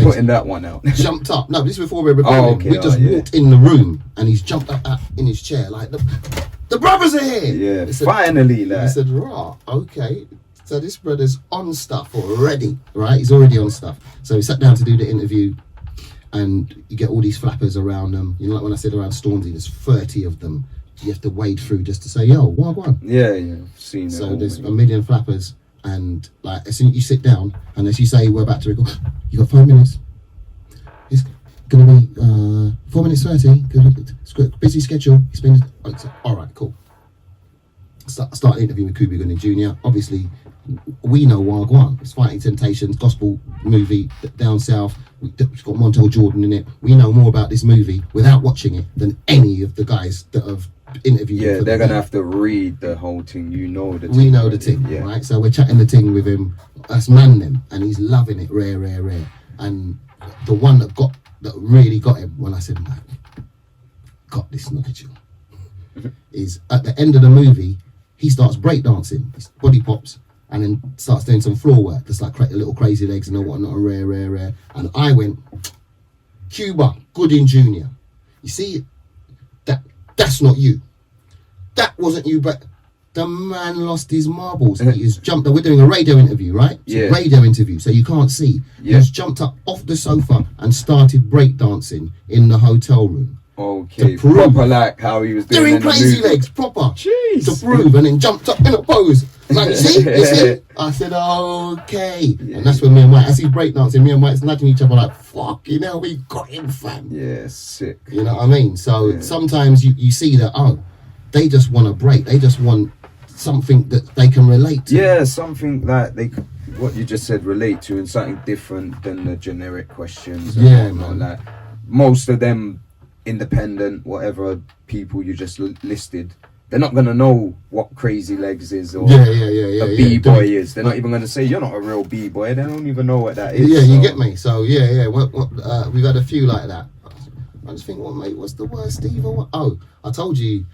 putting that one out. Jumped up. No, this is before we were recording. Oh, okay. We just walked in the room and he's jumped up in his chair like the brothers are here. Yeah. Finally, lad. He said, "Right, okay." So this brother's on stuff already, right? He's already on stuff. So he sat down to do the interview, and you get all these flappers around them. You know, like when I said around Stormzy, there's 30 of them. You have to wade through just to say, "Yo, what?" Yeah. Seen it. So there's a million flappers, and like as soon as you sit down, and as you say we're about to record, you got 5 minutes. It's gonna be 4 minutes 30. It's got a busy schedule. He's been all right, cool. Start the interview with Cuba Gooding Jr. Obviously, we know Wagwan. It's Fighting Temptations, gospel movie down south. It's got Montel Jordan in it. We know more about this movie without watching it than any of the guys that have interviewed. Yeah, they're gonna have to read the whole thing. You know the. We know the thing, right? So we're chatting the thing with him. That's man them, and he's loving it, rare. And the one that really got him when I said, "Man, got this Nigel," is at the end of the movie. He starts breakdancing, his body pops, and then starts doing some floor work. Just like little crazy legs and whatnot, rare. And I went, "Cuba Gooding Jr. You see, that's not you. That wasn't you, but the man lost his marbles. He has jumped up. We're doing a radio interview, right? It's a radio interview, so you can't see. Yeah. He's jumped up off the sofa and started breakdancing in the hotel room. Okay, proper like how he was doing crazy legs, proper. Jeez. To prove, and then jumped up in a pose. Like, you see? I said, okay. Yeah. And that's when me and Mike, as he's breakdancing, me and Mike's nudging each other like, fucking hell, we got him, fam. Yeah, sick. You know what I mean? So sometimes you see that, they just want a break. They just want something that they can relate to. Yeah, something that they could, what you just said, relate to, and something different than the generic questions. Yeah, man. Like, most of them independent, whatever people you just listed, they're not going to know what Crazy Legs is or a B-boy is. They're not even going to say, "You're not a real B-boy." They don't even know what that is. Yeah, so. You get me? So, we've had a few like that. I just think, what's the worst diva? I told you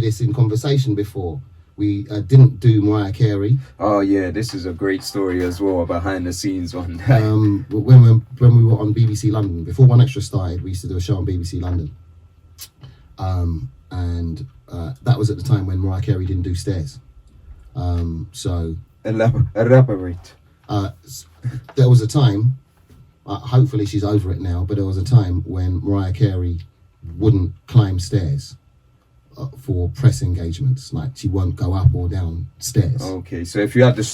this in conversation before. We didn't do Mariah Carey. Oh yeah, this is a great story as well, a behind the scenes one. When we were on BBC London, before One Extra started, we used to do a show on BBC London. And that was at the time when Mariah Carey didn't do Stairs. So elaborate. There was a time, hopefully she's over it now, but there was a time when Mariah Carey wouldn't climb stairs for press engagements. Like, she won't go up or down stairs. Okay, so if you had the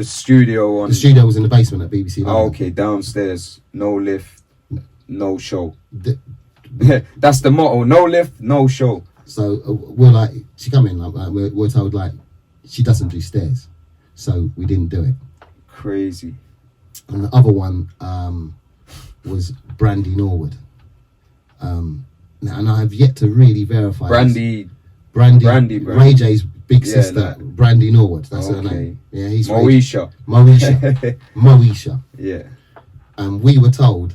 studio on... The studio was in the basement at BBC London. Okay, downstairs, no lift, no show. That's the motto, no lift, no show. So we're like, she come in, we're told like, she doesn't do stairs. So we didn't do it. Crazy. And the other one was Brandy Norwood. And I have yet to really verify Brandy. Ray J's big sister, Brandy Norwood. That's her name. Yeah, he's Moesha. Yeah. And we were told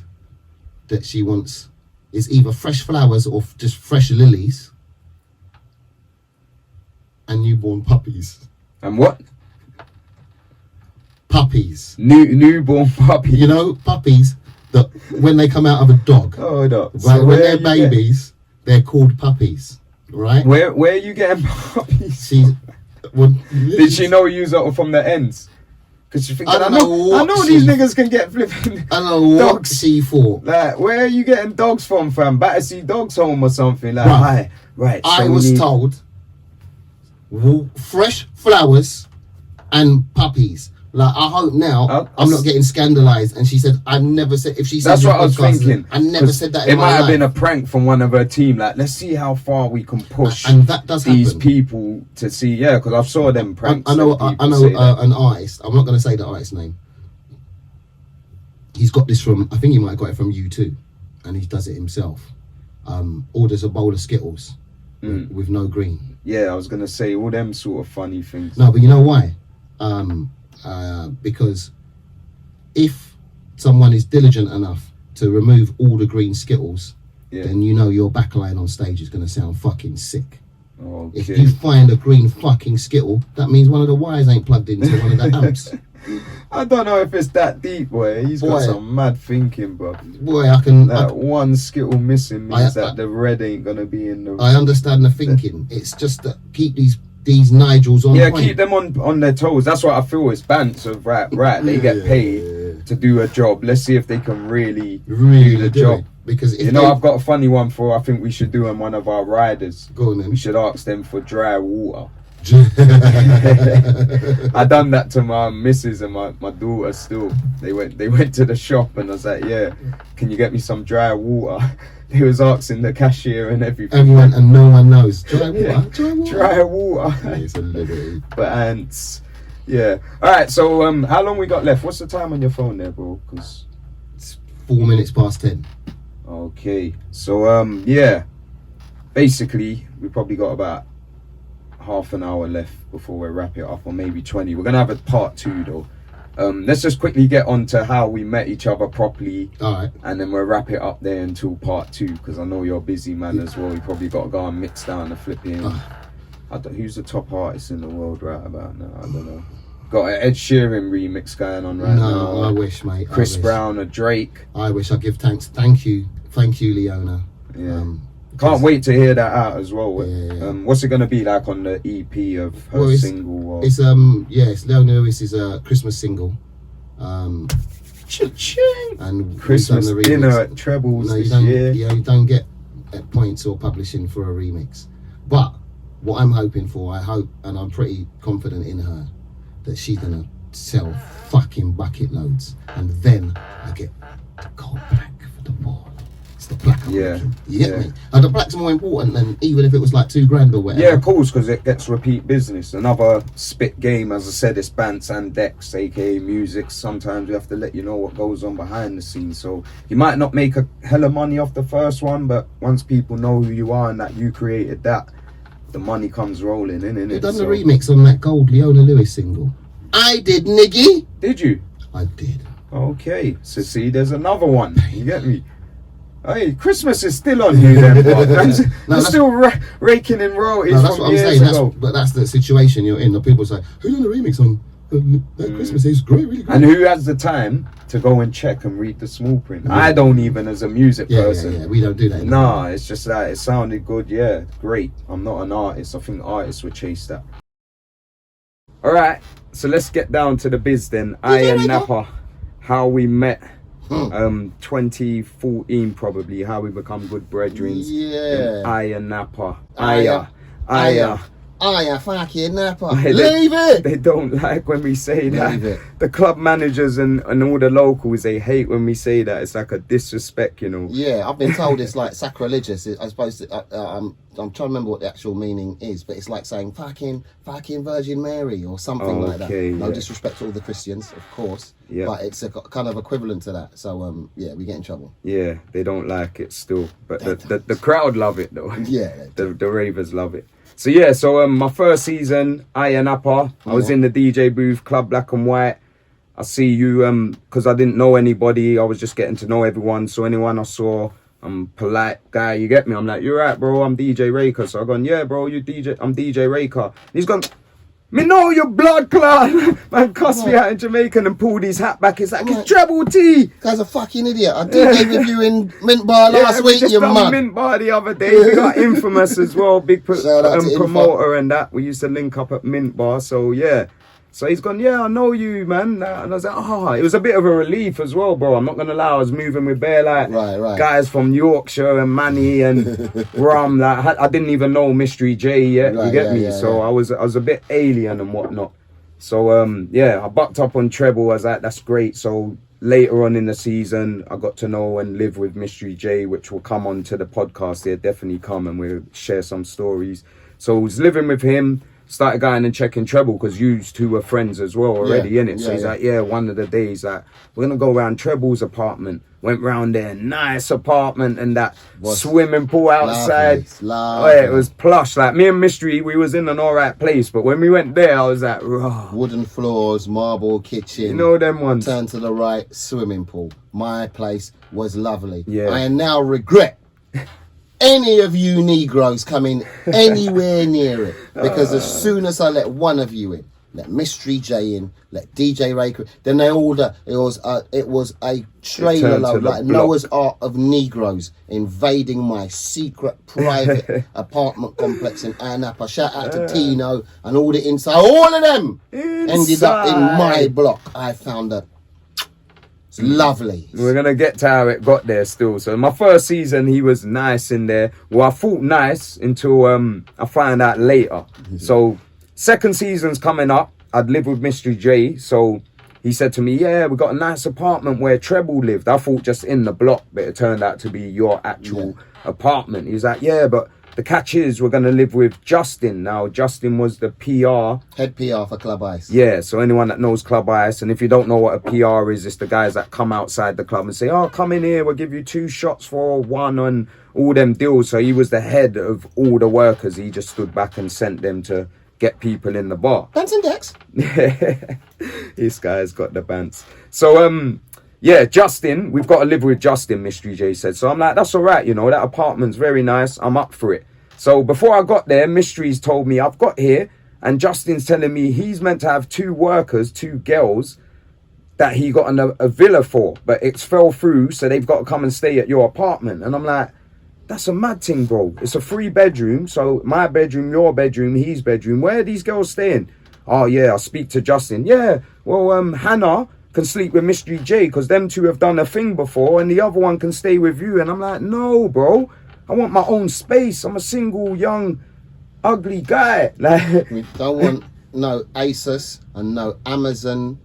that she wants is either fresh flowers or just fresh lilies and newborn puppies. And what? Puppies. Newborn puppies. You know, puppies that when they come out of a dog, right, so when they're babies, they're called puppies, right? Where are you getting puppies? Did she know you from the ends? Because she thinks, I know these niggas can get flipping I don't know what dogs. she thought. Like, where are you getting dogs from, fam? Battersea Dogs Home or something? Like, right. So I was told fresh flowers and puppies. Like, I hope now I'm not getting scandalised. And she said, I've never said, if she said that's what I was thinking. I never said that in it my might have life. been a prank from one of her team. Like, let's see how far we can push and that does these happen. people to see. Yeah, because I've saw them pranks. I know an artist. I'm not going to say the artist's name. He's got this from, I think he might have got it from U2. And he does it himself. Orders a bowl of Skittles with no green. Yeah, I was going to say all them sort of funny things. No, but you know why? Because if someone is diligent enough to remove all the green Skittles, then you know your backline on stage is going to sound fucking sick. Okay. If you find a green fucking Skittle, that means one of the wires ain't plugged into one of the amps. I don't know if it's that deep, boy. He's got some mad thinking, bro. Boy, I can... That one Skittle missing means that the red ain't going to be in the... I understand the thinking. It's just that keep these Nigels on point. Keep them on their toes. That's what I feel is Bants of right. They get paid to do a job. Let's see if they can really do the job. Because if I've got a funny one for. I think we should do on one of our riders. Go on then. We should ask them for dry water. I done that to my missus and my daughter. Still, they went to the shop and I was like, yeah, can you get me some dry water? He was asking the cashier and everything. Everyone and no one knows. Dry water? Dry water. It's a liberty. But ants. Yeah. Alright, so how long we got left? What's the time on your phone there, bro? Because it's 4 minutes past 10. Okay. So yeah. Basically, we probably got about half an hour left before we wrap it up, or maybe 20. We're gonna have a part 2 though. Let's just quickly get on to how we met each other properly. Alright. And then we'll wrap it up there until part 2, because I know you're a busy man as well. You probably got to go and mix down the flipping. Who's the top artist in the world right about now? I don't know. Got an Ed Sheeran remix going on right now. No, I wish, mate. Chris Brown or Drake. I wish. I give thanks. Thank you, Leona. Yeah. Can't wait to hear that out as well. What's it gonna be like on the EP of her single? Or? It's it's Leona Lewis's Christmas single. Cha-ching. And Christmas dinner at Trebles this year. Yeah, you don't get points or publishing for a remix. But what I'm hoping for, I hope, and I'm pretty confident in her, that she's gonna sell fucking bucket loads, and then I get to go back for the wall. The black. You get me? And the black's more important than even if it was like $2,000 or whatever. Yeah, of course, because it gets repeat business. Another spit game, as I said, it's Bants and Decks, aka music. Sometimes we have to let you know what goes on behind the scenes. So you might not make a hella money off the first one, but once people know who you are and that you created that, the money comes rolling in it. You done the remix on that gold Leona Lewis single? I did, niggy. Did you? I did. Okay, so see, there's another one. You get me? Hey, Christmas is still on you then, Bob. You're still raking in royalties from years ago. But that's the situation you're in. The people say, who done the remix on that Christmas? It's great, really great. And who has the time to go and check and read the small print? I don't even, as a music person. Yeah, we don't do that. Nah, it's just that it sounded good. Yeah, great. I'm not an artist. I think artists would chase that. Alright, so let's get down to the biz then. Ayia Napa, how we met. 2014 probably, how we become good brethren. Yeah. Ayia Napa. Ayia fucking Napa. Leave it! They don't like when we say that. Leave it. The club managers and all the locals, they hate when we say that. It's like a disrespect, you know. Yeah, I've been told it's like sacrilegious. I suppose I'm trying to remember what the actual meaning is, but it's like saying fucking Virgin Mary or something like that. No disrespect to all the Christians, of course. Yeah. But it's a kind of equivalent to that. So we get in trouble. Yeah, they don't like it still, but the crowd love it though. Yeah. The ravers love it. So yeah, my first season, Ayia Napa, I was in the DJ booth, Club Black and White. I see you, because I didn't know anybody, I was just getting to know everyone. So anyone I saw, I'm polite guy, you get me? I'm like, you're right, bro, I'm DJ Raker. So I gone, yeah, bro, I'm DJ Raker. And he's gone, me know your blood clot. Man cussed me out in Jamaica and pulled his hat back. It's like, it's Treble T. Guy's a fucking idiot. I did with you in Mint Bar last week, you man. Mint Bar the other day. We got Infamous as well, big promoter and that. We used to link up at Mint Bar, so yeah. So he's gone, yeah, I know you, man. And I was like, it was a bit of a relief as well, bro. I'm not going to lie, I was moving with bare, like, guys from Yorkshire and Manny and Rum. Like, I didn't even know Mystery J yet, you get me? So I was a bit alien and whatnot. So, I bucked up on Treble. I was like, that's great. So later on in the season, I got to know and live with Mystery J, which will come on to the podcast. He'll definitely come and we'll share some stories. So I was living with him. Started going and checking Treble because you two were friends as well already, innit? So he's like, one of the days, like, we're going to go around Treble's apartment. Went round there, nice apartment and that swimming pool outside. Lovely. It was plush. Like, me and Mystery, we was in an alright place. But when we went there, I was like, raw. Wooden floors, marble kitchen. You know them ones. Turn to the right, swimming pool. My place was lovely. Yeah. I now regret any of you Negroes coming anywhere near it, because as soon as I let one of you in, let Mystery J in, let DJ Raker, then they all it was a trailer load, like Noah's Ark of Negroes invading my secret private apartment complex in Ayia Napa. Shout out to Tino and all the inside, all of them ended up in my block. I found a lovely. We're gonna get to how it got there still. So my first season, he was nice in there. Well, I thought nice until I found out later. So second season's coming up. I'd live with Mystery J. So he said to me, yeah, we got a nice apartment where Treble lived. I thought just in the block, but it turned out to be your actual apartment. He was like, yeah, but the catch is we're going to live with Justin. Now, Justin was the PR. Head PR for Club Ice. Yeah, so anyone that knows Club Ice, and if you don't know what a PR is, it's the guys that come outside the club and say, oh, come in here, we'll give you 2 shots for 1 and all them deals. So he was the head of all the workers. He just stood back and sent them to get people in the bar. Bants and Decks. This guy's got the Bants. So, Justin, we've got to live with Justin, Mystery J said. So I'm like, that's all right, you know, that apartment's very nice. I'm up for it. So before I got there, Mystery's told me I've got here, and Justin's telling me he's meant to have 2 workers, 2 girls, that he got a villa for, but it's fell through, so they've got to come and stay at your apartment. And I'm like, that's a mad thing, bro. It's a 3 bedroom, so my bedroom, your bedroom, his bedroom. Where are these girls staying? Oh yeah, I'll speak to Justin. Yeah, well, Hannah can sleep with Mystery J because them 2 have done a thing before, and the other one can stay with you. And I'm like, no, bro. I want my own space. I'm a single, young, ugly guy. Like, we don't want no Asus and no Amazon,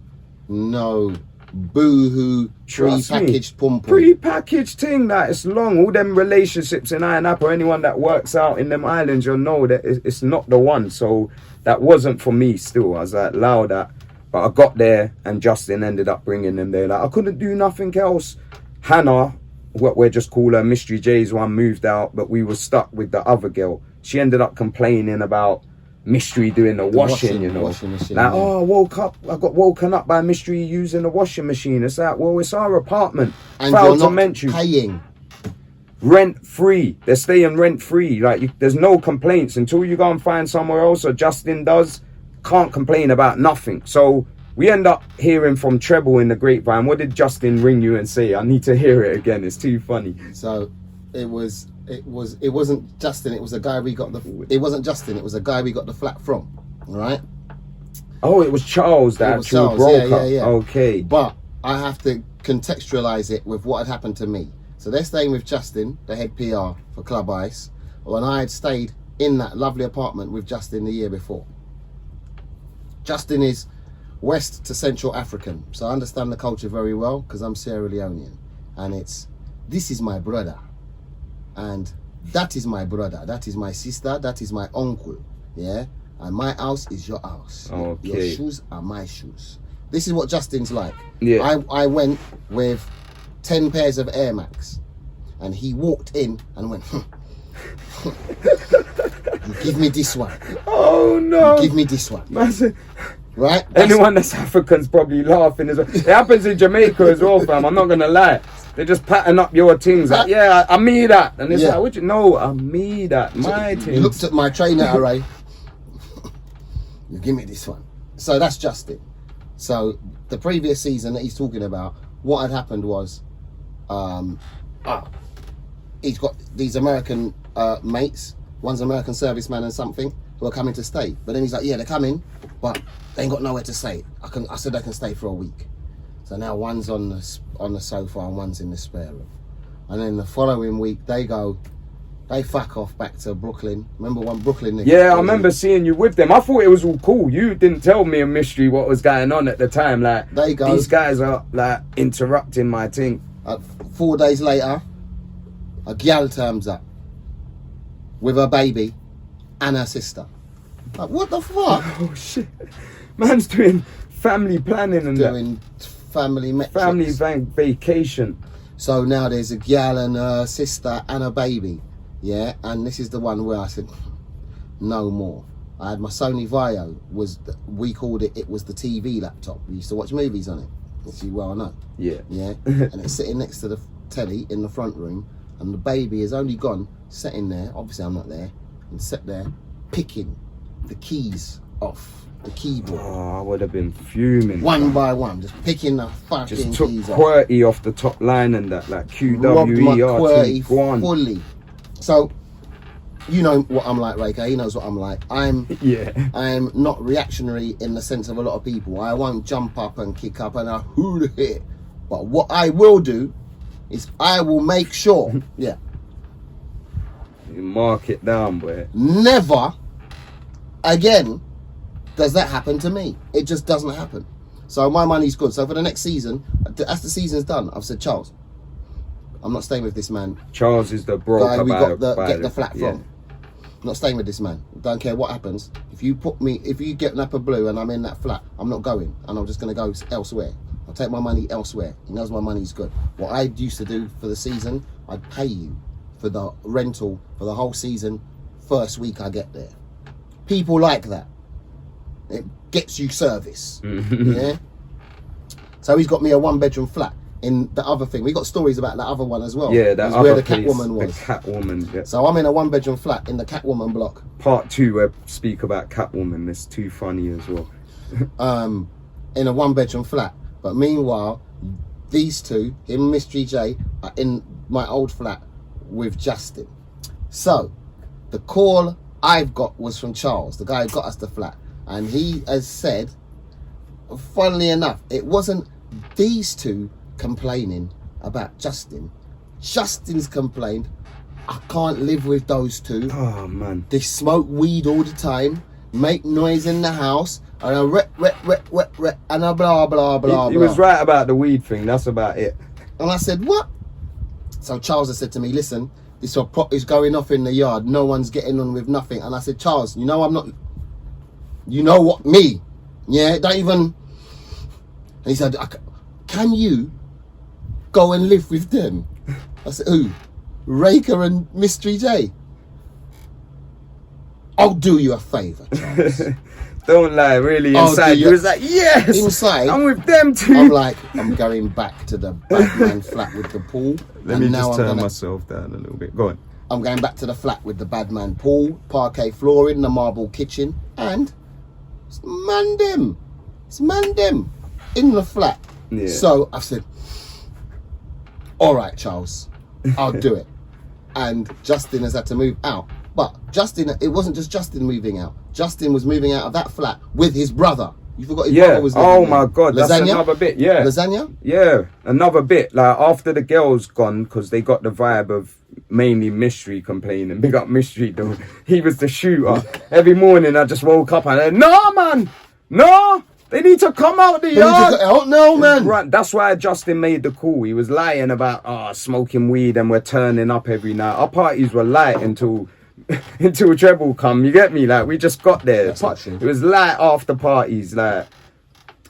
no Boohoo pre-packaged pum pum. Pre-packaged thing, that it's long. All them relationships in Ayia Napa, anyone that works out in them islands, you'll know that it's not the one. So that wasn't for me still. I was like, allow that. But I got there and Justin ended up bringing them there. Like, I couldn't do nothing else. Hannah, what we're just call her Mystery J's one, moved out, but we were stuck with the other girl. She ended up complaining about Mystery doing the washing, you know. Washing machine, like, I got woken up by Mystery using the washing machine. It's like, well, it's our apartment. And you're not paying. Rent free. They're staying rent free. Like, there's no complaints until you go and find somewhere else, or Justin does. Can't complain about nothing. So we end up hearing from Treble in the grapevine. What did Justin ring you and say? I need to hear it again. It's too funny. So it wasn't Justin. It was a guy we got it wasn't Justin. It was a guy we got the flat from. All right. Oh, it was Charles, the actual broker. Yeah. Okay. But I have to contextualize it with what had happened to me. So they're staying with Justin, the head PR for Club Ice, when I had stayed in that lovely apartment with Justin the year before. Justin is West to Central African, so I understand the culture very well because I'm Sierra Leonean, and this is my brother, and that is my brother, that is my sister, that is my uncle, yeah, and my house is your house. Okay. Your shoes are my shoes. This is what Justin's like. Yeah. I went with 10 pairs of Air Max, and he walked in and went You give me this one. Oh no! You give me this one. Massive. Right? Anyone that's African's probably laughing as well. It happens in Jamaica as well, fam. I'm not gonna lie. They're just patting up your things like, yeah, I mean that. And it's like, what you know? I mean that. My thing. You looked at my trainer array. You give me this one. So that's Justin. So the previous season that he's talking about, what had happened was, he's got these American mates. One's an American serviceman and something who are coming to stay. But then he's like, yeah, they're coming, but they ain't got nowhere to stay. I said they can stay for a week. So now one's on the sofa and one's in the spare room. And then the following week they fuck off back to Brooklyn. Remember one Brooklyn nigga? Yeah, I remember seeing you with them. I thought it was all cool. You didn't tell me a mystery what was going on at the time. Like, these guys are like interrupting my thing. 4 days later, a gal turns up with her baby and her sister. Like, what the fuck? Oh shit. Man's doing family planning and doing family metrics. Vacation. So now there's a gal and her sister and a baby. Yeah, and this is the one where I said, no more. I had my Sony Vaio, we called it was the TV laptop. We used to watch movies on it, as you well know. Yeah. Yeah, and it's sitting next to the telly in the front room, and the baby has only gone, sitting there, obviously I'm not there, and sat there picking the keys off the keyboard. Oh, I would have been fuming. One by one, just picking the fucking just took keys QWERTY off the top line and that, like robbed my QWERTY fully. So, you know what I'm like, Raker. He knows what I'm like. I'm not reactionary in the sense of a lot of people. I won't jump up and kick up and hula hit. But what I will do is I will make sure, you mark it down, boy. Never again does that happen to me. It just doesn't happen. So my money's good. So for the next season, as the season's done, I've said, Charles, I'm not staying with this man. Charles is the broker guy we got get the flat yeah. from. I'm not staying with this man. Don't care what happens. If you get Napa Blue and I'm in that flat, I'm not going, and I'm just going to go elsewhere. I'll take my money elsewhere. He knows my money's good. What I used to do for the season, I'd pay you for the rental for the whole season, first week I get there. People like that. It gets you service. Yeah. So he's got me a 1-bedroom flat. In the other thing, we got stories about that other one as well. Yeah, that other where the place, Catwoman was. The Catwoman. Yeah. So I'm in a 1-bedroom flat in the Catwoman block. Part 2, where speak about Catwoman. It's too funny as well. In a 1-bedroom flat, but meanwhile, these two, him and Mystery J, are in my old flat with Justin. So the call I've got was from Charles, the guy who got us the flat, and he has said, funnily enough, it wasn't these two complaining about Justin. Justin's complained, I can't live with those two. Oh man, they smoke weed all the time, make noise in the house, and a rep, and a blah blah blah. He was right about the weed thing. That's about it. And I said, what? So Charles has said to me, listen, this is going off in the yard. No one's getting on with nothing. And I said, Charles, you know I'm not. You know what? Me, yeah, don't even. And he said, can you go and live with them? I said, who? Raker and Mystery J. I'll do you a favour, Charles. Don't lie, really inside you was like, yes! Inside, I'm with them too. I'm like, I'm going back to the Batman flat with the pool. Let me just turn myself down a little bit. Go on. I'm going back to the flat with the Badman pool, parquet flooring, the marble kitchen, and it's Mandem. It's Mandem in the flat. Yeah. So I said, all right, Charles, I'll do it. And Justin has had to move out. But Justin, it wasn't just Justin moving out. Justin was moving out of that flat with his brother. You forgot his brother was living there. My God, Lasagna? That's another bit, yeah. Lasagna? Yeah, another bit. Like, after the girls gone, because they got the vibe of mainly Mystery complaining. Big up Mystery, though. He was the shooter. Every morning I just woke up and I said, no, man! No! They need to come out the yard! No, man! Right, that's why Justin made the call. He was lying about, smoking weed and we're turning up every night. Our parties were light until Treble come, you get me? Like, we just got there. It was light after parties, like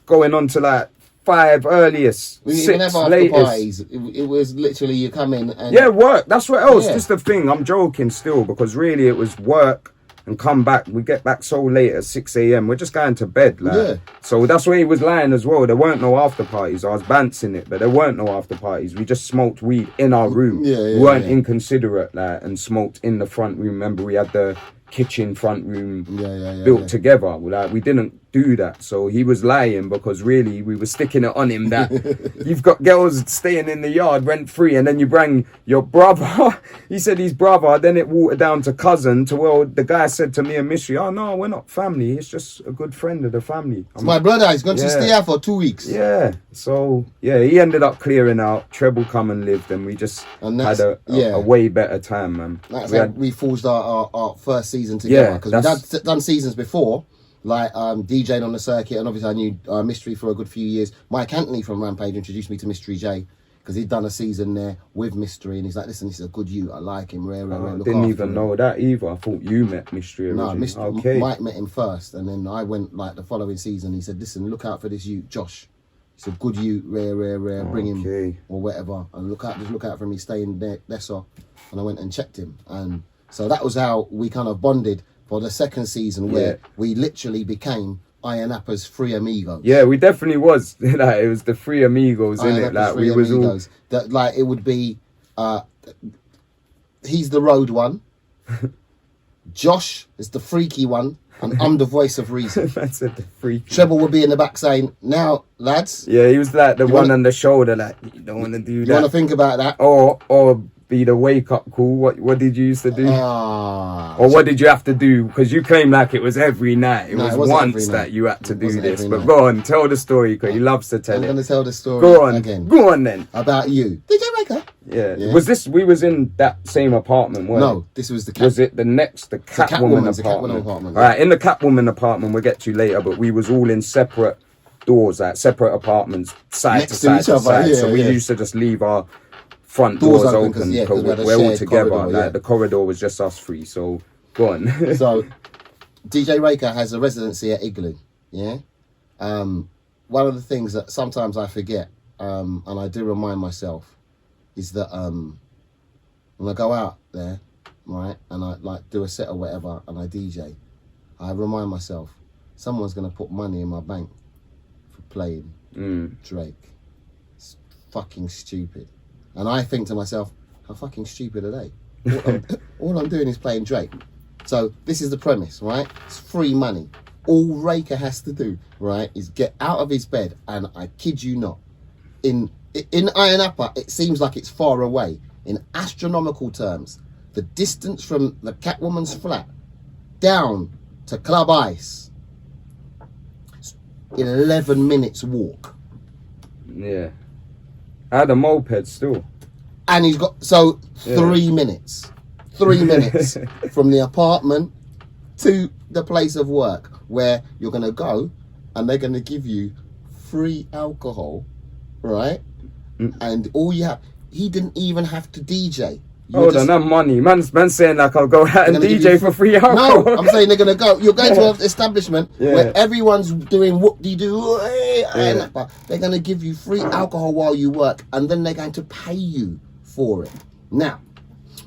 going on to like 5 earliest, we 6 never latest. Parties. It was literally you come in and work. That's what else. Just the thing. I'm joking still, because really it was work, and come back. We get back so late at 6 a.m. We're just going to bed. Like. Yeah. So that's where he was lying as well. There weren't no after parties. I was bantsing it, but there weren't no after parties. We just smoked weed in our room. We weren't inconsiderate, like, and smoked in the front room. Remember, we had the kitchen front room built together. Like, we didn't do that. So he was lying because really we were sticking it on him that you've got girls staying in the yard rent free, and then you bring your brother. He said he's brother, then it watered down to cousin, to, well, the guy said to me and Mystery, oh no, we're not family, it's just a good friend of the family. It's my brother, he's going to stay here for 2 weeks. Yeah, so yeah, he ended up clearing out. Treble come and lived, and we just had a way better time, man. We forged our first season together, because we'd done seasons before, like DJing on the circuit, and obviously I knew Mystery for a good few years. Mike Anthony from Rampage introduced me to Mystery J, because he'd done a season there with Mystery, and he's like, listen, this is a good youth, I like him, rare. Didn't even know that either. I thought you met Mystery originally. No, Mike met him first, and then I went like the following season. He said, listen, look out for this youth, Josh. He's a good youth, rare, bring him, or whatever, and just look out for him, he's staying there, and I went and checked him, and so that was how we kind of bonded for the second season, where we literally became Ayia Napa's three amigos. Yeah, we definitely was. Like, it was the three amigos, innit? Like, we was all... That, like, it would be, he's the road one, Josh is the freaky one, and I'm the voice of reason. That's the freaky. Treble would be in the back saying, now, lads. Yeah, he was like the one on the shoulder, like, you don't want to do that. You want to think about that? Or be the wake up call. What did you used to do? Or what did you have to do? Because you claim like it was every night. It was once that you had to do this. But go on, tell the story, because he loves to tell it. I'm going to tell the story again. Go on then. About you. DJ Raker. Yeah. Was this, we was in that same apartment, weren't No, this was the Was it the Catwoman apartment? All right, in the Catwoman apartment, we'll get to later, but we was all in separate doors, like separate apartments, side to side to side. So we used to just leave our front doors open, because we're all together. Corridor, the corridor was just us three. So go on. So DJ Raker has a residency at Igloo. Yeah. One of the things that sometimes I forget, and I do remind myself, is that when I go out there, right, and I like do a set or whatever, and I DJ, I remind myself someone's gonna put money in my bank for playing Drake. It's fucking stupid. And I think to myself, how fucking stupid are they? All I'm doing is playing Drake. So this is the premise, right? It's free money. All Raker has to do, right, is get out of his bed, and I kid you not, in Ayia Napa, it seems like it's far away. In astronomical terms, the distance from the Catwoman's flat down to Club Ice, 11 minutes walk. Yeah. I had a moped still. And he's got, 3 minutes. 3 minutes from the apartment to the place of work, where you're going to go and they're going to give you free alcohol, right? And all you have, he didn't even have to DJ. Hold on, that money. Man's saying like I'll go out and DJ for free alcohol. No, I'm saying they're going to go. You're going to an establishment where everyone's doing whoop-de-doo. They're going to give you free alcohol while you work, and then they're going to pay you for it. Now,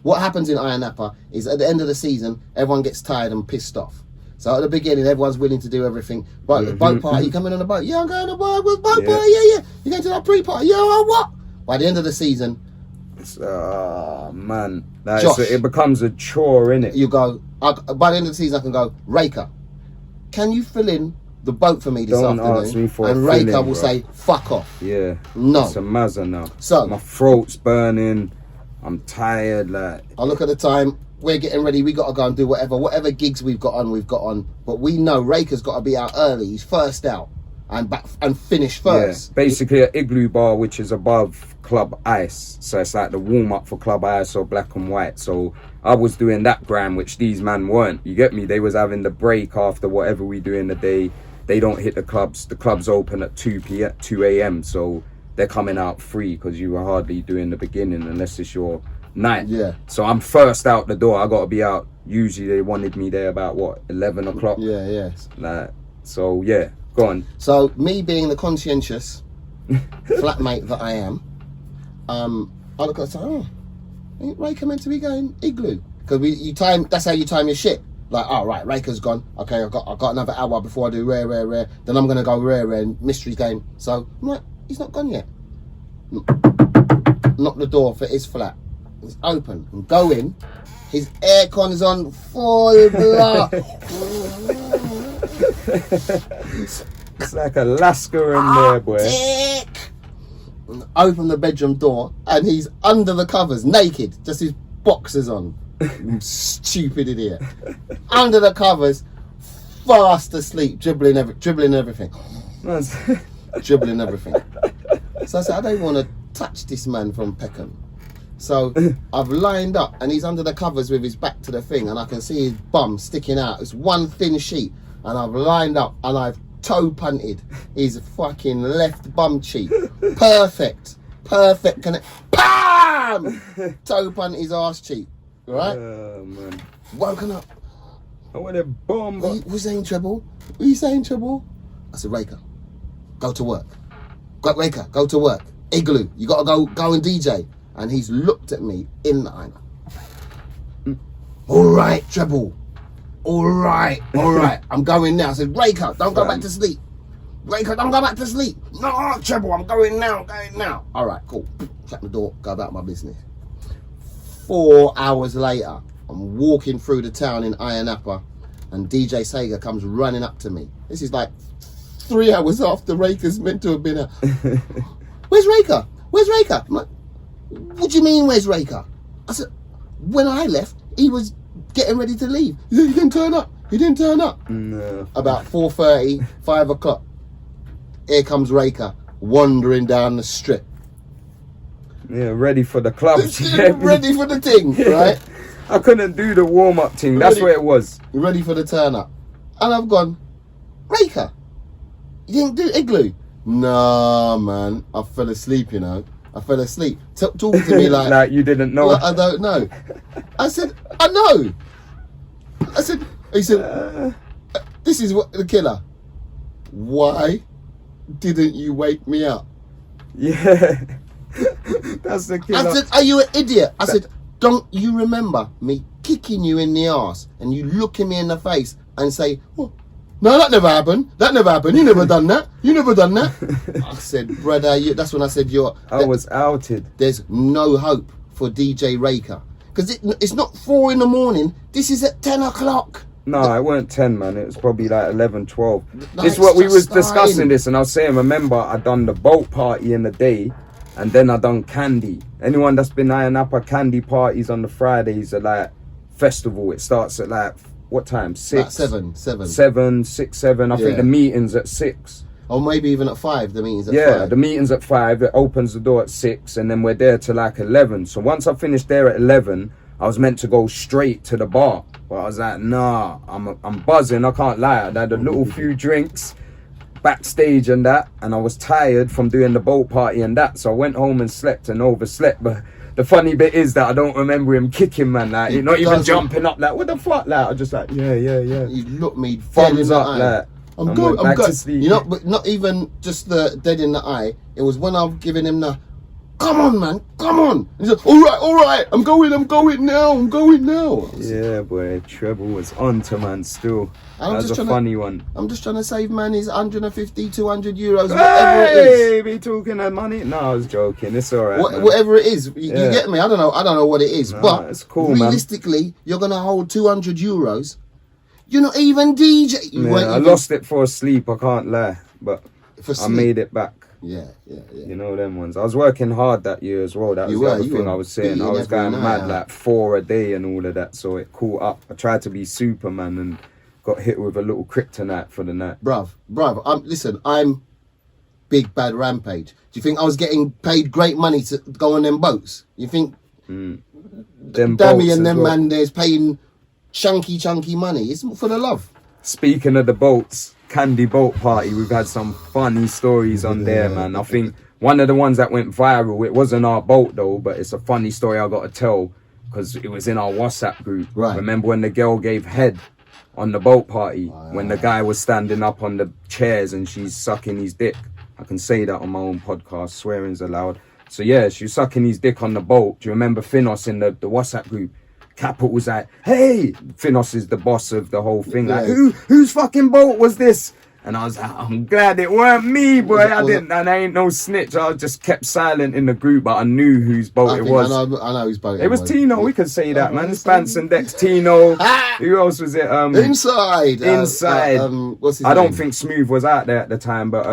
what happens in Ayia Napa is at the end of the season, everyone gets tired and pissed off. So at the beginning, everyone's willing to do everything. But the boat party, you come in on a boat. Yeah, I'm going to boat party. Yeah. You going to that pre-party? Yeah, what? By the end of the season, man, Josh, it becomes a chore, innit? You go, by the end of the season I can go, Raker, can you fill in the boat for me this afternoon? Ask me for and Raker will say, fuck off. Yeah. No. It's a mazza now. So my throat's burning, I'm tired, like. I look at the time, we're getting ready, we got to go and do whatever gigs we've got on, but we know Raker's got to be out early, he's first out and finish first. Yeah, basically an Igloo bar, which is above Club Ice, so it's like the warm up for Club Ice or Black and White. So I was doing that gram, which these man weren't, you get me? They was having the break after whatever we do in the day. They don't hit the clubs open at 2 a.m, so they're coming out free, because you were hardly doing the beginning unless it's your night. Yeah. So I'm first out the door, I got to be out. Usually they wanted me there about 11 o'clock. Yeah. Like, so yeah, go on. So me being the conscientious flatmate that I am, I look at it and say, ain't Raker meant to be going Igloo? Because that's how you time your shit. Like, oh, right, Raker's gone. Okay, I got another hour before I do rare. Then I'm going to go rare and mystery game. So I'm like, he's not gone yet. Knock the door for his flat. It's open. And go in. His aircon is on full blast. It's like Alaska in there, boy. Open the bedroom door and he's under the covers, naked, just his boxers on. Stupid idiot. Under the covers, fast asleep, dribbling everything. Dribbling everything. So I said, I don't want to touch this man from Peckham. So I've lined up and he's under the covers with his back to the thing and I can see his bum sticking out. It's one thin sheet and I've lined up and I've toe punted his fucking left bum cheek. Perfect. Connect. PAM! Toe punt his arse cheek. Right? Man. Woken up. I want a bomb. What you saying, Treble? What you saying, Treble? I said, Raker, go to work. Raker, go to work. Igloo, you gotta go and DJ. And he's looked at me in the eye. All right, Treble. All right. I'm going now. I said, Raker, don't go back to sleep. Raker, don't go back to sleep. No, Treble, I'm going now. All right, cool. Shut the door, go about my business. 4 hours later, I'm walking through the town in Ayia Napa and DJ Sega comes running up to me. This is like 3 hours after Raker's meant to have been out. Where's Raker? I'm like, what do you mean, where's Raker? I said, when I left, he was getting ready to leave. He didn't turn up. No. About 4:30, 5 o'clock, here comes Raker wandering down the strip. Yeah, ready for the club. Ready for the thing, right? I couldn't do the warm-up thing. That's what it was. Ready for the turn-up. And I've gone, Raker, you didn't do Igloo? Nah, man. I fell asleep, you know. Talking to me like... like you didn't know. Well, I don't know. I said, I know. He said, this is what the killer. Why didn't you wake me up? Yeah. That's the killer. I said, are you an idiot? I said, don't you remember me kicking you in the arse and you looking me in the face and say, oh, no, that never happened. You never done that. I said, brother, that's when I said I was outed. There's no hope for DJ Raker. Because it's not 4 a.m. This is at 10 o'clock. No, it weren't 10, man. It was probably like 11, 12. No, This is what we was discussing this, and I was saying, remember, I done the boat party in the day, and then I done candy. Anyone that's been Ayia Napa, candy parties on the Fridays are like festival. It starts at like, what time? 6? Like 7. 6, 7. I think the meeting's at 6. Or maybe even at 5, the meeting's at 5. Yeah, the meeting's at 5. It opens the door at 6, and then we're there till like 11. So once I finished there at 11, I was meant to go straight to the bar. But I was like, nah, I'm buzzing, I can't lie. I had a little few drinks backstage and that, and I was tired from doing the boat party and that. So I went home and slept and overslept. But the funny bit is that I don't remember him kicking, man. Like, he's not even jumping up like, what the fuck? Like, I just like, yeah. He looked me Thumbs up, like, I'm good. You know, but not even just the dead in the eye. It was when I was giving him the, come on, man, come on. And he said, all right, I'm going now. Yeah, boy, Treble was on to man still. That's a funny one. I'm just trying to save man his 150, 200 euros, whatever it is. Be talking that money? No, I was joking. It's all right. Whatever it is, you get me? I don't know what it is, but it's cool, realistically, you're gonna hold 200 euros. You're not even DJ. I lost it for a sleep. I can't lie, but I made it back. Yeah. You know them ones. I was working hard that year as well. That was the other thing I was saying. I was going mad, like 4 a day and all of that. So it caught up. I tried to be Superman and got hit with a little kryptonite for the night. Bruv. Listen, I'm big bad Rampage. Do you think I was getting paid great money to go on them boats? You think Dammy and them man there's paying chunky money? It's for the love. Speaking of the boats, Candy Boat Party, we've had some funny stories on there, man. I think one of the ones that went viral, it wasn't our boat though, but it's a funny story I got to tell because it was in our WhatsApp group. Right. Remember when the girl gave head on the boat party, when the guy was standing up on the chairs and she's sucking his dick? I can say that on my own podcast, swearing's allowed. So yeah, she was sucking his dick on the boat. Do you remember Finos in the WhatsApp group? Capital's like, hey, Finos is the boss of the whole thing. Like, whose fucking boat was this? And I was like, I'm glad it weren't me, boy. And I ain't no snitch. I just kept silent in the group, but I knew whose boat it was. I know whose boat it was. Tino, we could say that, man. It's Bants and Dex, Tino. Who else was it? Inside. What's his name? I don't think Smooth was out there at the time, but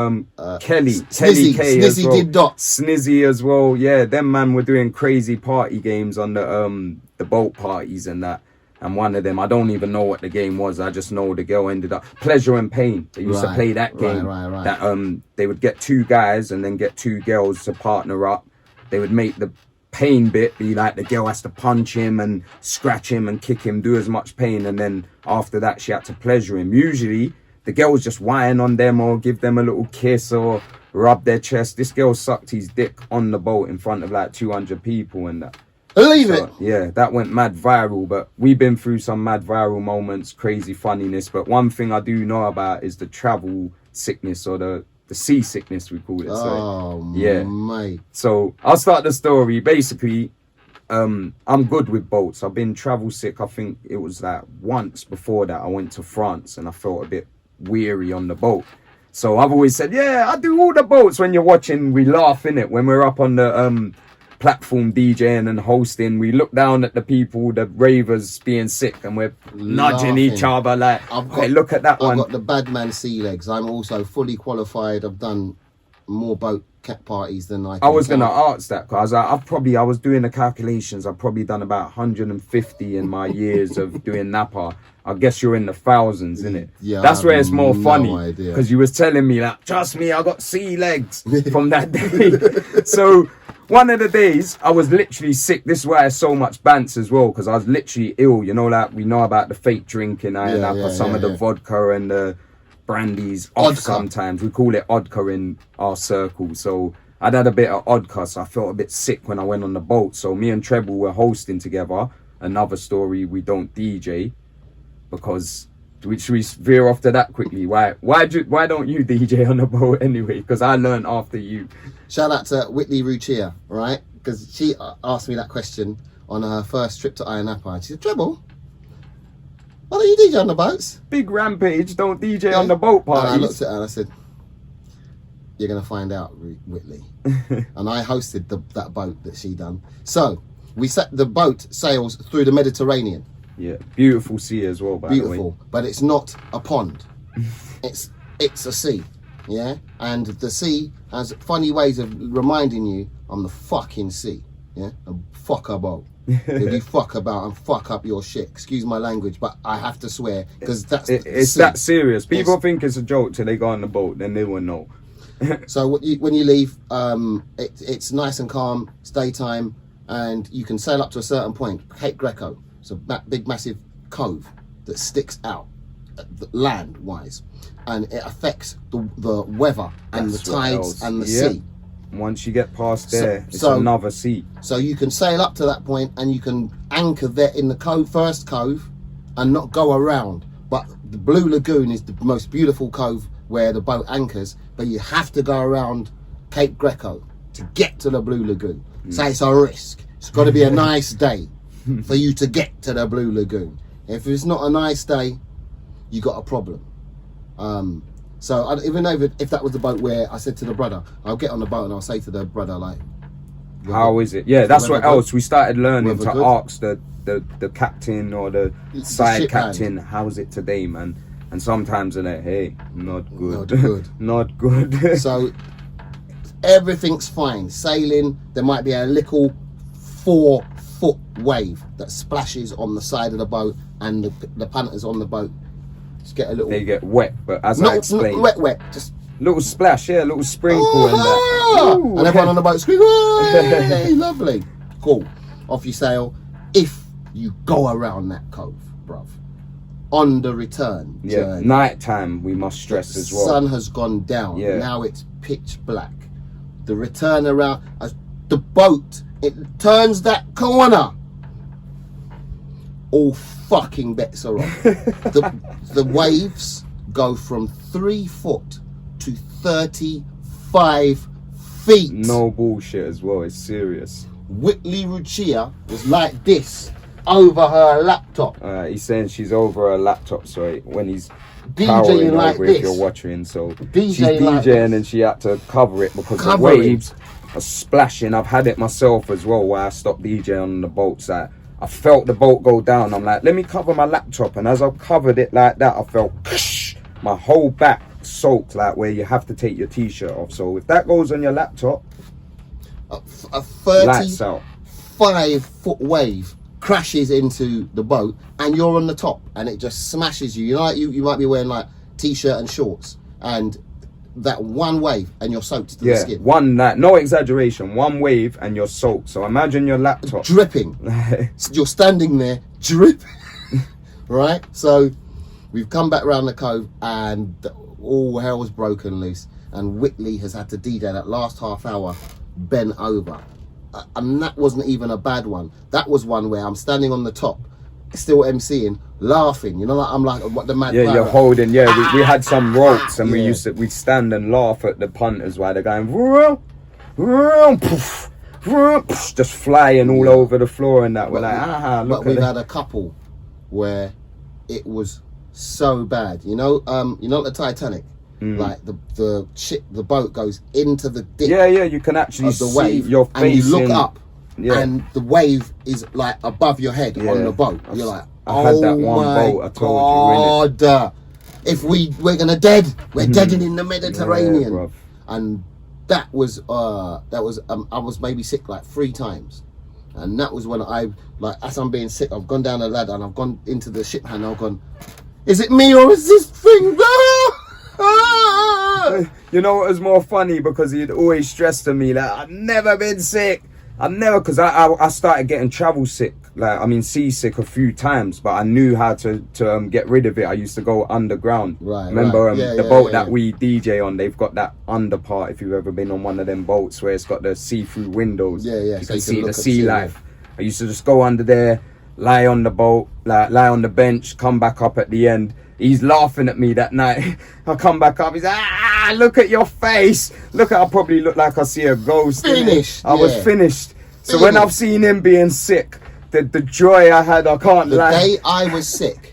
Kelly Snizzy, K Snizzy as well. did dots. Snizzy as well. Yeah, them man were doing crazy party games on the boat parties and that. And one of them, I don't even know what the game was. I just know the girl ended up Pleasure and Pain. They used to play that game. Right. That they would get 2 guys and then get 2 girls to partner up. They would make the pain bit be like the girl has to punch him and scratch him and kick him, do as much pain, and then after that she had to pleasure him. Usually the girl was just whine on them or give them a little kiss or rub their chest. This girl sucked his dick on the boat in front of like 200 people and that. Believe it. Yeah, that went mad viral, but we've been through some mad viral moments, crazy funniness. But one thing I do know about is the travel sickness or the seasickness, we call it. Mate. So I'll start the story. Basically, I'm good with boats. I've been travel sick. I think it was like once before that I went to France and I felt a bit weary on the boat. So I've always said, yeah, I do all the boats. When you're watching, we laugh, innit? When we're up on the platform DJing and hosting, we look down at the people, the ravers being sick, and we're nudging each other like, hey, look at that one. I've got the bad man sea legs. I'm also fully qualified. I've done more boat cat parties than I was going to ask that, because I was doing the calculations. I've probably done about 150 in my years of doing Napa. I guess you're in the thousands, innit? Yeah, that's where it's more funny, because you was telling me that, trust me, I got sea legs from that day. So one of the days I was literally sick. This is why there's so much Bants as well, because I was literally ill. You know, like we know about the fake drinking, some of the vodka and the brandy's off sometimes. We call it odka in our circle. So I'd had a bit of odka, so I felt a bit sick when I went on the boat. So me and Treble were hosting together. Another story, we don't DJ because should we veer off to that quickly? Why don't you DJ on the boat anyway? Because I learned after you. Shout out to Whitley Ruchia, right? Because she asked me that question on her first trip to Ayia Napa. She said, Treble, why don't you DJ on the boats? Big Rampage, don't DJ on the boat parties. And I looked at her and I said, you're going to find out, Whitley. And I hosted that boat that she done. So we set the boat sails through the Mediterranean. Yeah, beautiful sea as well, by the way. Beautiful, but it's not a pond. it's a sea, yeah? And the sea has funny ways of reminding you, I'm the fucking sea, yeah? And fuck a boat. If you fuck about and fuck up your shit, excuse my language, but I have to swear, because it's that serious. People think it's a joke till they go on the boat, then they will know. So when you leave, it's nice and calm, it's daytime, and you can sail up to a certain point, Cape Greco. It's a big, massive cove that sticks out land-wise, and it affects the weather and the tides and the sea. Once you get past there, it's another sea. So you can sail up to that point, and you can anchor there in the first cove, and not go around. But the Blue Lagoon is the most beautiful cove where the boat anchors, but you have to go around Cape Greco to get to the Blue Lagoon. So it's a risk. It's got to be a nice day for you to get to the Blue Lagoon. If it's not a nice day, you got a problem. So even though if that was the boat where I said to the brother, I'll get on the boat and I'll say to the brother, like, how is it? Yeah, that's what else we started learning to ask the captain or the side captain, how's it today, man? And sometimes they're like, hey, not good. Not good. So everything's fine. Sailing, there might be a little 4-foot wave that splashes on the side of the boat, and the punters on the boat just get a little... They get wet, but as I explained... Not wet, just... Little splash, yeah, little sprinkle and that. And everyone on the boat screams, hey, lovely. Cool. Off you sail. If you go around that cove, bruv. On the return journey, night time we must stress as well. The sun has gone down. Now it's pitch black. The return around, as the boat, it turns that corner. All fucking bets are off. The waves go from 3 foot to 35 feet. No bullshit as well. It's serious. Whitley Ruchia was like this over her laptop. He's saying she's over her laptop, sorry, when he's DJing like over this. If you're watching, so DJing she's like DJing and she had to cover it because the waves are splashing. I've had it myself as well where I stopped DJing on the boats. Like, I felt the boat go down. I'm like, let me cover my laptop, and as I covered it like that, I felt my whole back soaked, like where you have to take your t-shirt off. So if that goes on your laptop, a 35-foot wave crashes into the boat and you're on the top and it just smashes you. You know, like you might be wearing like t-shirt and shorts, and that one wave and you're soaked to the skin. No exaggeration, one wave and you're soaked. So imagine your laptop dripping. You're standing there dripping. Right? So we've come back round the cove and all hell was broken loose, and Whitley has had to DJ that last half hour bent over. And that wasn't even a bad one. That was one where I'm standing on the top, still MCing, laughing. You know, like I'm like, what the mad? Yeah, you're holding. Yeah, we had some ropes, and we'd stand and laugh at the punters while they're going, vroom, vroom, poof, vroom, poof, just flying all over the floor and that. We're like, look. But we've had a couple where it was so bad. You know the Titanic. Like the boat goes into the dip. Yeah, you can actually of the see wave, your face. And you look up, and the wave is like above your head on the boat. You're like, I had that one boat. I told you. If we're gonna we're deading in the Mediterranean. Yeah, and that was I was maybe sick like 3 times. And that was when as I'm being sick, I've gone down the ladder and I've gone into the ship hand. I've gone, is it me or is this thing there? You know what was more funny, because he'd always stress to me that I've never been sick. Because I started getting travel sick, seasick a few times, but I knew how to get rid of it. I used to go underground. Right. Remember the boat that we DJ on, they've got that under part, if you've ever been on one of them boats where it's got the see-through windows. Yeah. You can see the sea life. I used to just go under there, lie on the boat, lie on the bench, come back up at the end. He's laughing at me that night. I come back up, he's like, look at your face. I probably look like I see a ghost. Finished. I was finished. So when I've seen him being sick, the joy I had, I can't lie. The day I was sick,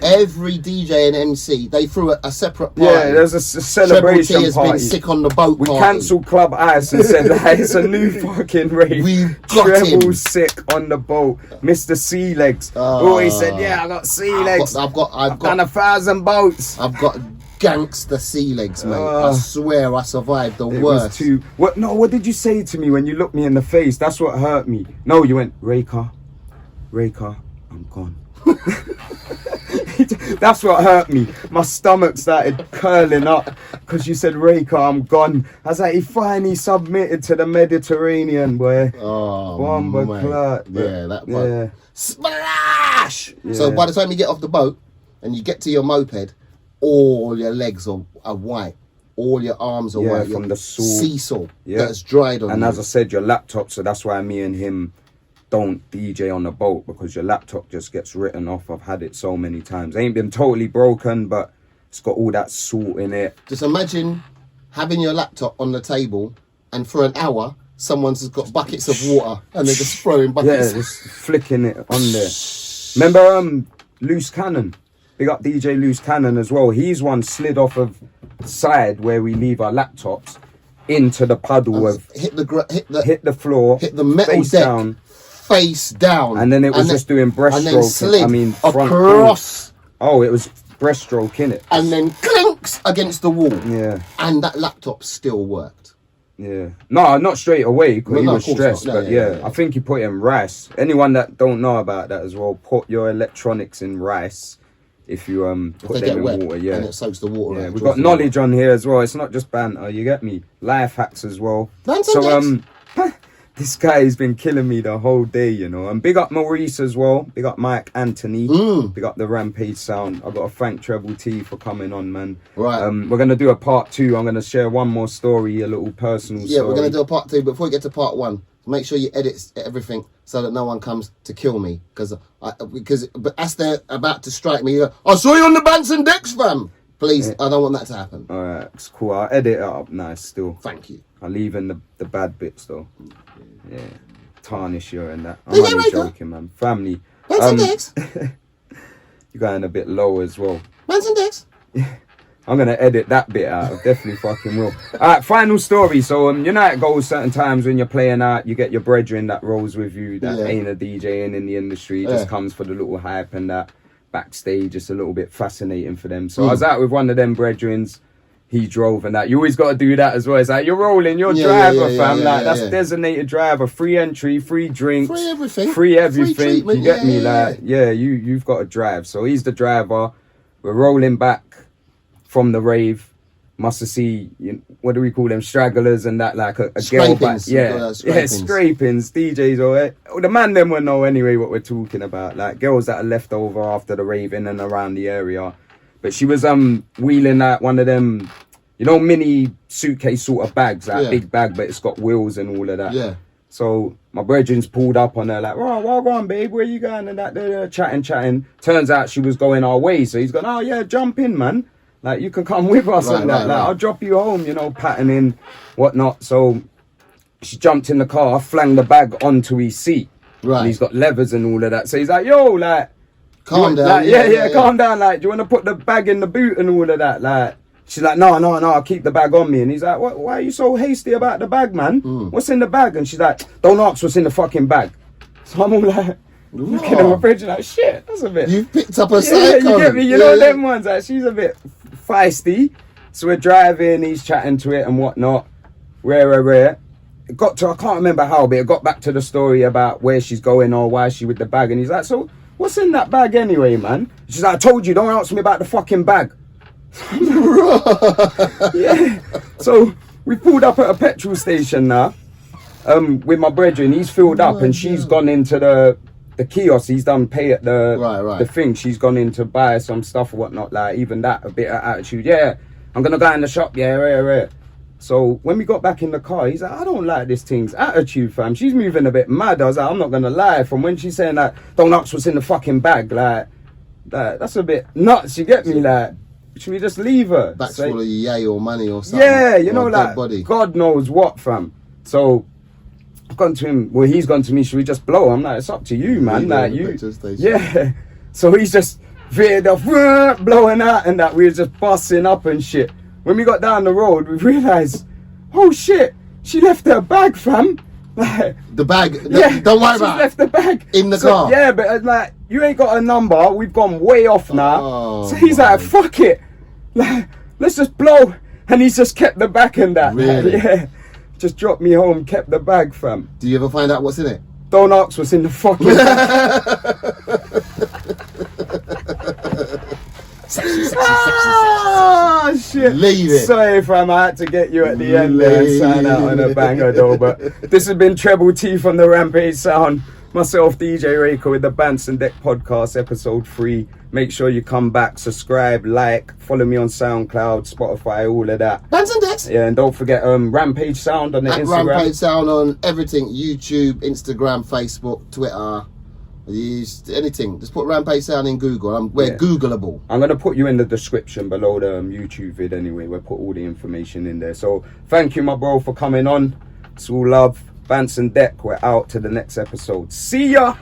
every DJ and MC, they threw a separate party. Yeah, there's a celebration Treble T party. Has been sick on the boat. We cancelled Club Ice and said, it's a new fucking rave. We've got Treble him. Sick on the boat. Mr. Sea Legs. Always said, I got sea legs. I've done 1,000 boats. I've got gangster sea legs, mate. I swear I survived the worst. What did you say to me when you looked me in the face? That's what hurt me. No, you went, Raker, I'm gone. That's what hurt me. My stomach started curling up because you said, Raker, I'm gone. I was like, he finally submitted to the Mediterranean, boy. Bomber clot. Yeah, that one. Yeah. Splash! Yeah. So by the time you get off the boat and you get to your moped, all your legs are white. All your arms are white. From the sea salt that's dried on you. And as I said, your laptop, so that's why me and him don't DJ on the boat, because your laptop just gets written off. I've had it so many times. It ain't been totally broken, but it's got all that salt in it. Just imagine having your laptop on the table and for an hour someone's just got buckets of water and they're just throwing buckets. Yeah, just flicking it on there. Remember Loose Cannon? Big up DJ Loose Cannon as well. He's one slid off of the side where we leave our laptops into the puddle of hit the floor, hit the metal face deck, face down, and then it was just doing breaststroke. Across. Oh, it was breaststroke in it, and then clinks against the wall. Yeah, and that laptop still worked. Yeah, no, not straight away because he was stressed. But I think he put it in rice. Anyone that don't know about that as well, put your electronics in rice. If you put them in water, and it soaks the water. Yeah, we've got knowledge on here as well. It's not just banter, you get me. Life hacks as well. This guy has been killing me the whole day, you know. And big up Maurice as well. Big up Mike Anthony. Big up the Rampage sound. I've got to thank Treble T for coming on, man. Right. We're gonna do a part 2. I'm gonna share one more story, a little personal story. Yeah, we're gonna do a part 2. Before we get to part 1, make sure you edit everything so that no one comes to kill me, because as they're about to strike me, you go, I saw you on the Bants and Decks, fam. Please, I don't want that to happen. All right, it's cool. I'll edit it up nice still. Thank you. I'll leave in the bad bits though. Yeah, tarnish you and that. I'm only joking, man. Family. Bants and decks. You're going a bit low as well. Bants and decks. I'm going to edit that bit out. I definitely fucking will. Alright, final story. So, you know it goes certain times when you're playing out, you get your brethren that rolls with you that ain't a DJ and in the industry. Just comes for the little hype and that backstage. It's a little bit fascinating for them. So I was out with one of them brethrens. He drove and that. You always got to do that as well. It's like, you're rolling, you're driver, fam. That's designated driver. Free entry, free drinks. Free everything. Free everything. Free treatment, you get me? Like, you've got to drive. So he's the driver. We're rolling back from the rave. Must have seen, what do we call them, stragglers and that, like a girl back. Scrapings, DJs or the man them will know anyway what we're talking about. Like girls that are left over after the rave in and around the area. But she was wheeling out one of them, mini suitcase sort of bags, like big bag, but it's got wheels and all of that. Yeah. So my brethren's pulled up on her like, oh, well gone, babe, where you going? And that, chatting. Turns out she was going our way. So he's gone, oh yeah, jump in, man. Like, you can come with us and that. Like, I'll drop you home, patterning, whatnot. So she jumped in the car, flung the bag onto his seat. Right. And he's got levers and all of that. So he's like, yo, like, calm down. Like, calm down. Like, do you want to put the bag in the boot and all of that? Like, she's like, no, I'll keep the bag on me. And he's like, why are you so hasty about the bag, man? What's in the bag? And she's like, don't ask what's in the fucking bag. So I'm all like, looking at my fridge like, shit, that's a bit. You've picked up a psycho. You get me? You know them ones. Like, she's a bit feisty. So we're driving, he's chatting to it and whatnot. Rare. It got to, I can't remember how, but it got back to the story about where she's going or why she with the bag. And he's like, so what's in that bag anyway, man? She's like, I told you, don't ask me about the fucking bag. Yeah. So we pulled up at a petrol station now with my brethren. He's filled up and she's gone into the kiosk. He's done pay at the thing. She's gone in to buy some stuff or whatnot. Like, even that, a bit of attitude. Yeah, I'm going to go in the shop. Yeah. So when we got back in the car, he's like, I don't like this thing's attitude, fam. She's moving a bit mad. I was like, I'm not going to lie. From when she's saying that, don't ask what's in the fucking bag. Like that's a bit nuts. You get me? Like, should we just leave her? Back's full of yay or money or something. Yeah, like, body. God knows what, fam. So I've gone to him. Well, he's gone to me. Should we just blow? I'm like, it's up to you, man. Like, you. Yeah. So he's just veered off, blowing out and that. We were just busting up and shit. When we got down the road, we realised, oh shit, she left her bag, fam. Like, the bag? Don't worry about it. She left the bag. In the car? Yeah, but like, you ain't got a number. We've gone way off now. Oh, so he's like, fuck it. Like, let's just blow. And he's just kept the bag and that. Really? Like, yeah. Just dropped me home, kept the bag, fam. Do you ever find out what's in it? Don't ask what's in the fucking bag. Sexy. Ah, shit. Leave it. Sorry, fam, I had to get you at the end there and sign out on a banger though. But this has been Treble T from the Rampage Sound. Myself, DJ Raker, with the Bants and Deck podcast, episode 3. Make sure you come back, subscribe, like, follow me on SoundCloud, Spotify, all of that. Bants and Decks. Yeah, and don't forget Rampage Sound on the Instagram. Rampage Sound on everything: YouTube, Instagram, Facebook, Twitter. Use anything. Just put Rampage Sound in Google. We're Googleable. I'm going to put you in the description below the YouTube vid anyway. We'll put all the information in there. So thank you, my bro, for coming on. It's all love. Bants and Deck. We're out to the next episode. See ya.